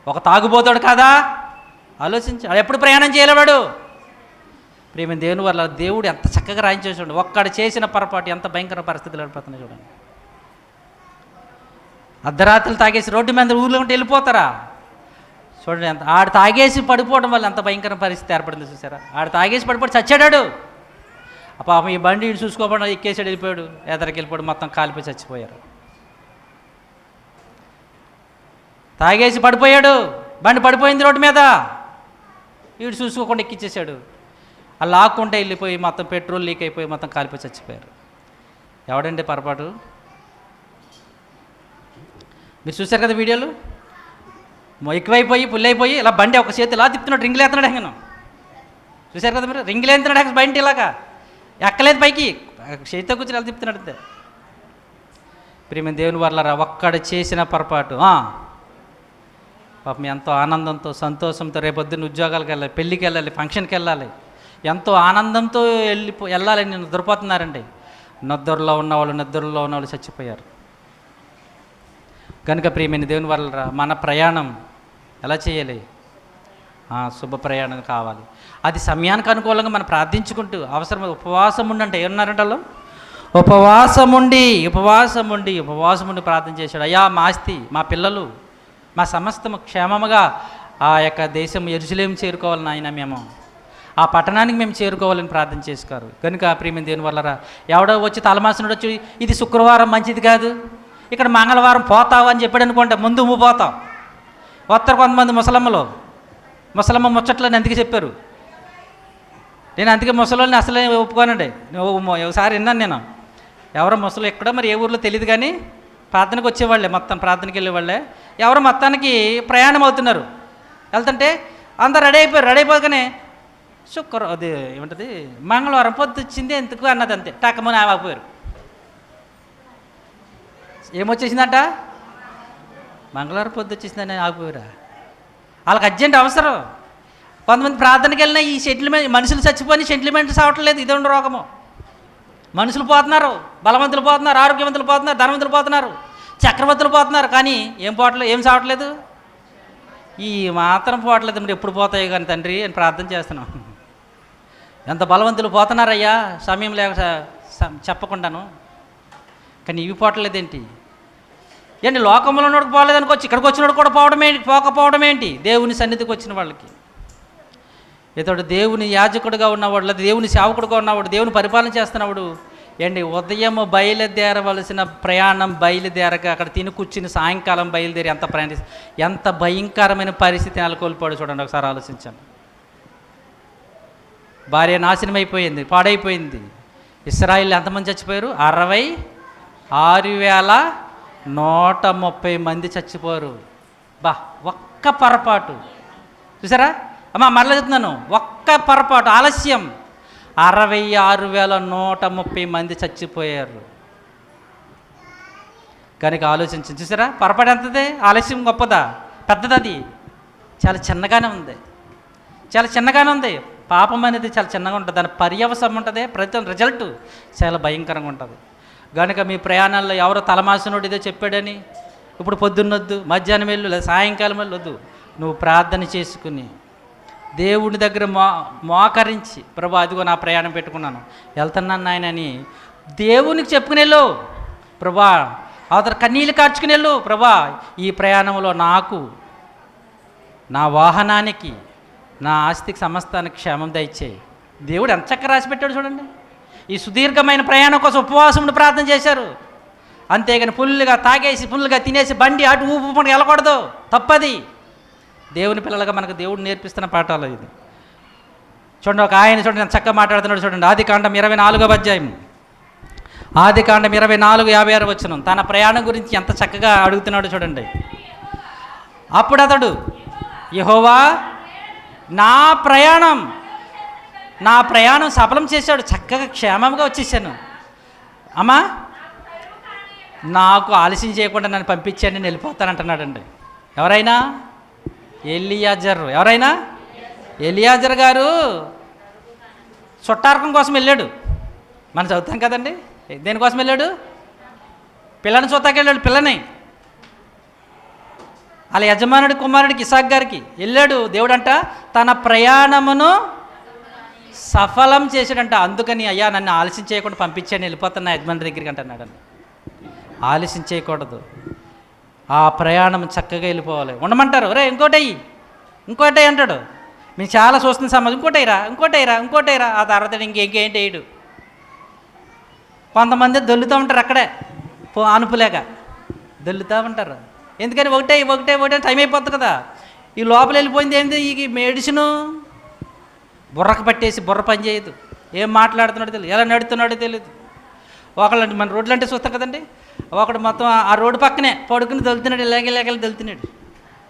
A: ఒక తాగుబోతాడు కాదా? ఆలోచించి అది ఎప్పుడు ప్రయాణం చేయలేవాడు. ప్రేమ దేవుని వల్ల దేవుడు ఎంత చక్కగా రాయించేసి చూడండి. ఒక్కడు చేసిన పొరపాటు ఎంత భయంకర పరిస్థితులు ఏర్పడుతున్నాయి చూడండి. అర్ధరాత్రులు తాగేసి రోడ్డు మీద ఊళ్ళో ఉంటే వెళ్ళిపోతారా? చూడండి ఎంత ఆడు తాగేసి పడిపోవడం వల్ల ఎంత భయంకర పరిస్థితి ఏర్పడింది చూసారా? ఆడు తాగేసి పడిపోయి చచ్చాడాడు. పాపం ఈ బండి చూసుకోకుండా ఎక్కేసాడు, వెళ్ళిపోయాడు, ఎదరికి వెళ్ళిపోయాడు, మొత్తం కాలిపోయి చచ్చిపోయారు. తాగేసి పడిపోయాడు, బండి పడిపోయింది రోడ్డు మీద, వీడు చూసుకోకుండా ఎక్కిచ్చేసాడు. ఆ లాక్కుంటే వెళ్ళిపోయి మొత్తం పెట్రోల్ లీక్ అయిపోయి మొత్తం కాలిపోయి చచ్చిపోయారు. ఎవడండి పొరపాటు? మీరు చూశారు కదా వీడియోలు, ఎక్కువైపోయి పుల్లైపోయి ఇలా బండి ఒక చేతి ఇలా తిప్పుతున్నాడు, రింగులు వేస్తున్నాడు. హెంగను చూశారు కదా మీరు? రింగులు వేస్తున్నాడు బండి, ఇలాగా ఎక్కలేదు పైకి, చేతితో కూర్చొని ఇలా తిప్పుతున్నాడు అంతే. ప్రేమ దేవుని వల్ల ఒక్కడు చేసిన పొరపాటు పాపం ఎంతో ఆనందంతో సంతోషంతో రేపొద్దున్న ఉద్యోగాలకు వెళ్ళాలి, పెళ్ళికి వెళ్ళాలి, ఫంక్షన్కి వెళ్ళాలి, ఎంతో ఆనందంతో వెళ్ళాలని నిద్రపోతున్నారండి. నిద్రలో ఉన్నవాళ్ళు చచ్చిపోయారు. కనుక ప్రియమైన దేవుని వల్ల మన ప్రయాణం ఎలా చేయాలి? శుభ ప్రయాణం కావాలి. అది సమయానికి అనుకూలంగా మనం ప్రార్థించుకుంటూ అవసరం ఉపవాసం ఉండంటే ఏమన్నారంటే వాళ్ళు ఉపవాసం ఉండి ప్రార్థన చేశాడు. అయ్యా మా ఆస్తి, మా పిల్లలు, మా సమస్తము క్షేమముగా ఆ యొక్క దేశం యెరూషలేము చేరుకోవాలని ఆయన మేము ఆ పట్టణానికి మేము చేరుకోవాలని ప్రార్థన చేసుకోరు. కనుక ప్రియమైన దేవుని వల్ల ఎవడో వచ్చి తలమాసినోడు వచ్చి ఇది శుక్రవారం మంచిది కాదు, ఇక్కడ మంగళవారం పోతావు అని చెప్పాడు అనుకోండి, ముందు నువ్వు పోతావు. వస్తారు కొంతమంది ముసలమ్మ ముచ్చట్లని అందుకే చెప్పారు. నేను అందుకే ముసలోని అసలే ఒప్పుకోనండి. ఒకసారి విన్నాను నేను, ఎవరో ముసలు ఎక్కడో మరి ఏ ఊర్లో తెలియదు కానీ ప్రార్థనకు వచ్చేవాళ్ళే, మొత్తం ప్రార్థనకి వెళ్ళేవాళ్ళే. ఎవరు మొత్తానికి ప్రయాణం అవుతున్నారు, వెళ్తుంటే అందరు రెడీ అయిపోగానే అది ఏమంటుంది మంగళవారం పొద్దు వచ్చింది ఎందుకు అన్నది అంతే, టక్కమని ఆగిపోయారు. ఏమొచ్చేసిందంట? మంగళవారం పొద్దు వచ్చేసిందని ఆగిపోయారా? వాళ్ళకి అర్జెంట్ అవసరం. కొంతమంది ప్రార్థనకి వెళ్ళినా ఈ సెటిల్మెంట్ మనుషులు చచ్చిపోయి సెటిల్మెంట్స్ అవ్వట్లేదు, ఇదే ఉండే రోగము. మనుషులు పోతున్నారు, బలవంతులు పోతున్నారు, ఆరోగ్యవంతులు పోతున్నారు, ధనవంతులు పోతున్నారు, చక్రవర్తులు పోతున్నారు, కానీ ఏం సావట్లేదు, ఈ మాత్రం పోవట్లేదు. మరి ఎప్పుడు పోతాయి కానీ తండ్రి అని ప్రార్థన చేస్తున్నాం. ఎంత బలవంతులు పోతున్నారయ్యా సమయం లేక చెప్పకుండాను, కానీ ఇవి పోవట్లేదేంటి? ఏంటి లోకంలో ఉన్నోడికి పోలేదనుకోవచ్చు, ఇక్కడికి వచ్చినోడు కూడా పోకపోవడం ఏంటి? దేవుని సన్నిధికి వచ్చిన వాళ్ళకి. ఇతడు దేవుని యాజకుడుగా ఉన్నవాడు, లేదా దేవుని సేవకుడుగా ఉన్నవాడు, దేవుని పరిపాలన చేస్తున్నవాడు ఏంటి ఉదయం బయలుదేరవలసిన ప్రయాణం బయలుదేరక అక్కడ తిని కూర్చుని సాయంకాలం బయలుదేరి ఎంత భయంకరమైన పరిస్థితి నెలకొల్పాడు చూడండి. ఒకసారి ఆలోచించండి. భార్య నాశనం అయిపోయింది, పాడైపోయింది. ఇశ్రాయేలు ఎంతమంది చచ్చిపోయారు? 66,130 మంది చచ్చిపోరు. ఒక్క పొరపాటు చూసారా అమ్మా, మరలా చెప్తున్నాను, ఒక్క పొరపాటు ఆలస్యం 66,130 మంది చచ్చిపోయారు. కనుక ఆలోచించి చూసారా, పొరపాటు ఎంతది? ఆలస్యం గొప్పదా పెద్దది? అది చాలా చిన్నగానే ఉంది. పాపం అనేది చాలా చిన్నగా ఉంటుంది, దాని పర్యవసం ఉంటుంది, ప్రతి రిజల్ట్ చాలా భయంకరంగా ఉంటుంది. కనుక మీ ప్రయాణాల్లో ఎవరో తలమాసినోడు ఇదో చెప్పాడని ఇప్పుడు పొద్దున్నొద్దు, మధ్యాహ్నం వెళ్ళు, లేదా సాయంకాలం వెళ్ళి వద్దు. నువ్వు ప్రార్థన చేసుకుని దేవుడి దగ్గర మోకరించి ప్రభా అదిగో నా ప్రయాణం పెట్టుకున్నాను వెళ్తున్నాను నాయన అని దేవునికి చెప్పుకుని వెళ్ళు. ప్రభా అవతల కన్నీళ్ళు కార్చుకుని వెళ్ళు. ప్రభా ఈ ప్రయాణంలో నాకు, నా వాహనానికి, నా ఆస్తికి, సమస్తానికి క్షేమం దయచేయి. దేవుడు ఎంత చక్కగా రాసి పెట్టాడు చూడండి. ఈ సుదీర్ఘమైన ప్రయాణం కోసం ఉపవాసమును ప్రార్థన చేశారు. అంతేగాని ఫుల్గా తాగేసి ఫుల్గా తినేసి బండి అటు ఊపు మనకు వెళ్ళకూడదు, తప్పది. దేవుని పిల్లలుగా మనకు దేవుడు నేర్పిస్తున్న పాఠాలు ఇది. చూడండి, ఒక ఆయన చూడండి ఎంత చక్కగా మాట్లాడుతున్నాడు చూడండి. ఆదికాండం 24వ అధ్యాయం, ఆదికాండం 24:56 వచనం. తన ప్రయాణం గురించి ఎంత చక్కగా అడుగుతున్నాడు చూడండి. అప్పుడు అతడు, యెహోవా నా ప్రయాణం సఫలం చేశాడు, చక్కగా క్షేమంగా వచ్చేసాను. అమ్మా నాకు ఆలస్యం చేయకుండా నన్ను పంపించండి, నేను వెళ్ళిపోతానంటున్నాడండి. ఎవరైనా ఎలియాజర్ గారు చుట్టారకం కోసం వెళ్ళాడు. మనం చదువుతాం కదండి. దేనికోసం వెళ్ళాడు? పిల్లని చూతాకి వెళ్ళాడు. పిల్లని అలా యజమానుడి కుమారుడికి ఇసాక్ గారికి వెళ్ళాడు. దేవుడంట తన ప్రయాణమును సఫలం చేశాడంట. అందుకని అయ్యా నన్ను ఆలస్యం చేయకుండా పంపించాను, వెళ్ళిపోతున్నా యజమాని దగ్గరికి అంటున్నాడండి. ఆలస్యం చేయకూడదు, ఆ ప్రయాణం చక్కగా వెళ్ళిపోవాలి. ఉండమంటారు, రే ఇంకోటి అంటాడు. మేము చాలా చూస్తున్న సమాజం, ఇంకోటైరా. ఆ తర్వాత ఇంకేంటి వేయడు. కొంతమంది దొల్లుతూ ఉంటారు, అక్కడే ఆనుపులేక దొల్లుతూ ఉంటారు. ఎందుకని ఒకటే టైం అయిపోతుంది కదా. ఈ లోపల వెళ్ళిపోయింది ఏంది, ఈ మెడిసిను బుర్రకు పట్టేసి బుర్ర పని చేయదు. ఏం మాట్లాడుతున్నాడో తెలియదు, ఎలా నడుతున్నాడో తెలియదు. ఒకళ్ళు మన రోడ్లు అంటే చూస్తాం కదండి, ఒకడు మొత్తం ఆ రోడ్డు పక్కనే పడుకుని దొలుతున్నాడు, ఇలాగ దొలుతున్నాడు.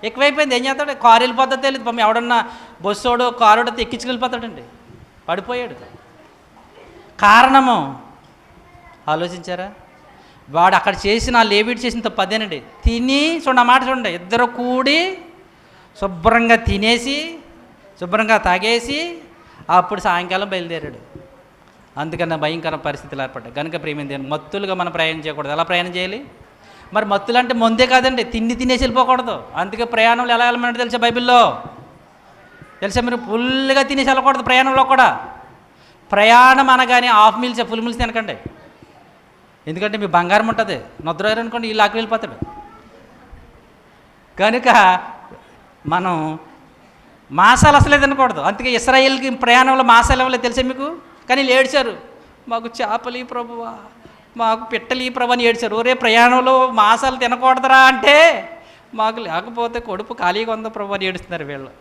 A: ఎక్కువైపోయింది, ఏం చేస్తాడు? కారు వెళ్ళిపోతా తెలియదు. పాపం ఎవడన్నా బస్సోడు కారుడితో ఎక్కించుకెళ్ళిపోతాడండి, పడిపోయాడు. కారణము ఆలోచించారా? వాడు అక్కడ చేసిన లేవీడు చేసిన తప్పు అదేనండి. తిని చూడండి, ఆ మాట చూడండి, ఇద్దరు కూడి శుభ్రంగా తినేసి శుభ్రంగా తాగేసి అప్పుడు సాయంకాలం బయలుదేరాడు. అందుకన్నా భయంకర పరిస్థితులు ఏర్పడ్డాయి. కనుక ప్రేమింది మత్తులుగా మనం ప్రయాణం చేయకూడదు. ఎలా ప్రయాణం చేయాలి? మరి మత్తులు అంటే మందే కాదండి, తినేసి వెళ్ళిపోకూడదు. అందుకే ప్రయాణంలో ఎలా వెళ్ళమన్నట్టు తెలుసా బైబిల్లో? తెలుసా? మీరు ఫుల్గా తినేసి వెళ్ళకూడదు. ప్రయాణంలో కూడా ప్రయాణం అనగానే హాఫ్ మీల్స్ ఫుల్ మీల్స్ తినకండి. ఎందుకంటే మీ బంగారం ఉంటుంది, నిద్ర అనుకోండి ఈ లాక్కి వెళ్ళిపోతాడు. కనుక మనం మాసాలు అసలే తినకూడదు. అందుకే ఇశ్రాయేల్కి ప్రయాణంలో మాసాలు ఇవ్వలేదు తెలుసా మీకు? కానీ వీళ్ళు ఏడ్చారు, మాకు చేపలు ఈ ప్రభువా, మాకు పిట్టలు ఈ ప్రభు అని ఏడ్చారు. ఒరే ప్రయాణంలో మాసాలు తినకూడదురా అంటే, మాకు లేకపోతే కడుపు ఖాళీగా ఉందో ప్రభు అని ఏడుస్తున్నారు వీళ్ళు.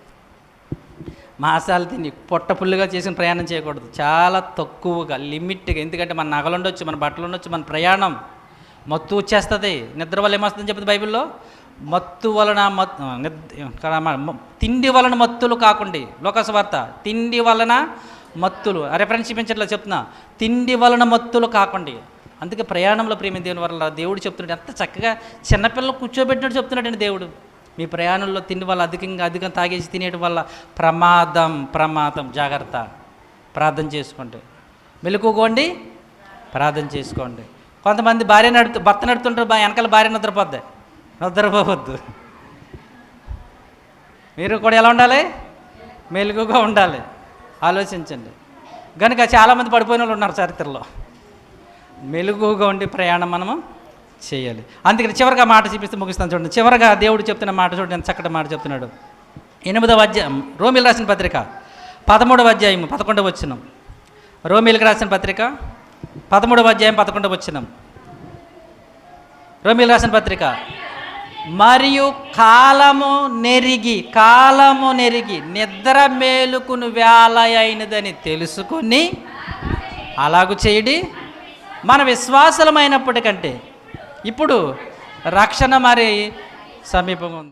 A: మాసాలు తిని పొట్ట పుల్లుగా చేసిన ప్రయాణం చేయకూడదు, చాలా తక్కువగా లిమిట్గా. ఎందుకంటే మన నగలు ఉండొచ్చు, మన బట్టలు ఉండొచ్చు, మన ప్రయాణం మత్తు వచ్చేస్తుంది. నిద్ర వల్ల ఏమొస్తుందని చెప్తుంది బైబిల్లో, మత్తు వలన తిండి వలన మత్తులు కాకుండా. లోకసువార్త తిండి వలన మత్తులు, రెఫరెన్స్ చూపించట్లా చెప్తున్నా, తిండి వలన మత్తులు కాకుండా. అందుకే ప్రయాణంలో ప్రేమ దేవుని వల్ల దేవుడు చెప్తున్నాడు, ఎంత చక్కగా చిన్నపిల్లలు కూర్చోబెట్టినట్టు చెప్తున్నాడండి దేవుడు. మీ ప్రయాణంలో తిండి వల్ల అధికంగా తాగేసి తినేయడం వల్ల ప్రమాదం, జాగ్రత్త. ప్రార్థన చేసుకోండి, మెలకువగోండి, ప్రార్థన చేసుకోండి. కొంతమంది భర్త నడుతుంటారు, వెనకాల భార్య నిద్రపోవద్దు. మీరు కూడా ఎలా ఉండాలి? మెలకుగా ఉండాలి. ఆలోచించండి. కనుక చాలామంది పడిపోయిన వాళ్ళు ఉన్నారు చరిత్రలో. మెలకుగా ఉండి ప్రయాణం మనము చేయాలి. అందుకని చివరిగా మాట చూపిస్తే ముగిస్తాను చూడండి. చివరిగా దేవుడు చెప్తున్న మాట చూడండి, ఎంత చక్కటి మాట చెప్తున్నాడు. 8వ అధ్యాయం, రోమిలకు రాసిన పత్రిక 13వ అధ్యాయం 11వ వచనం. రోమిలకు రాసిన పత్రిక 13వ అధ్యాయం 11వ వచనం. రోమిలకు రాసిన పత్రిక, మరియు కాలము నెరిగి నిద్ర మేలుకుని వేళ అయినదని తెలుసుకుని అలాగూ చేయడి. మన విశ్వాసలమైనప్పటికంటే ఇప్పుడు రక్షణ మరి సమీపంగా ఉంది.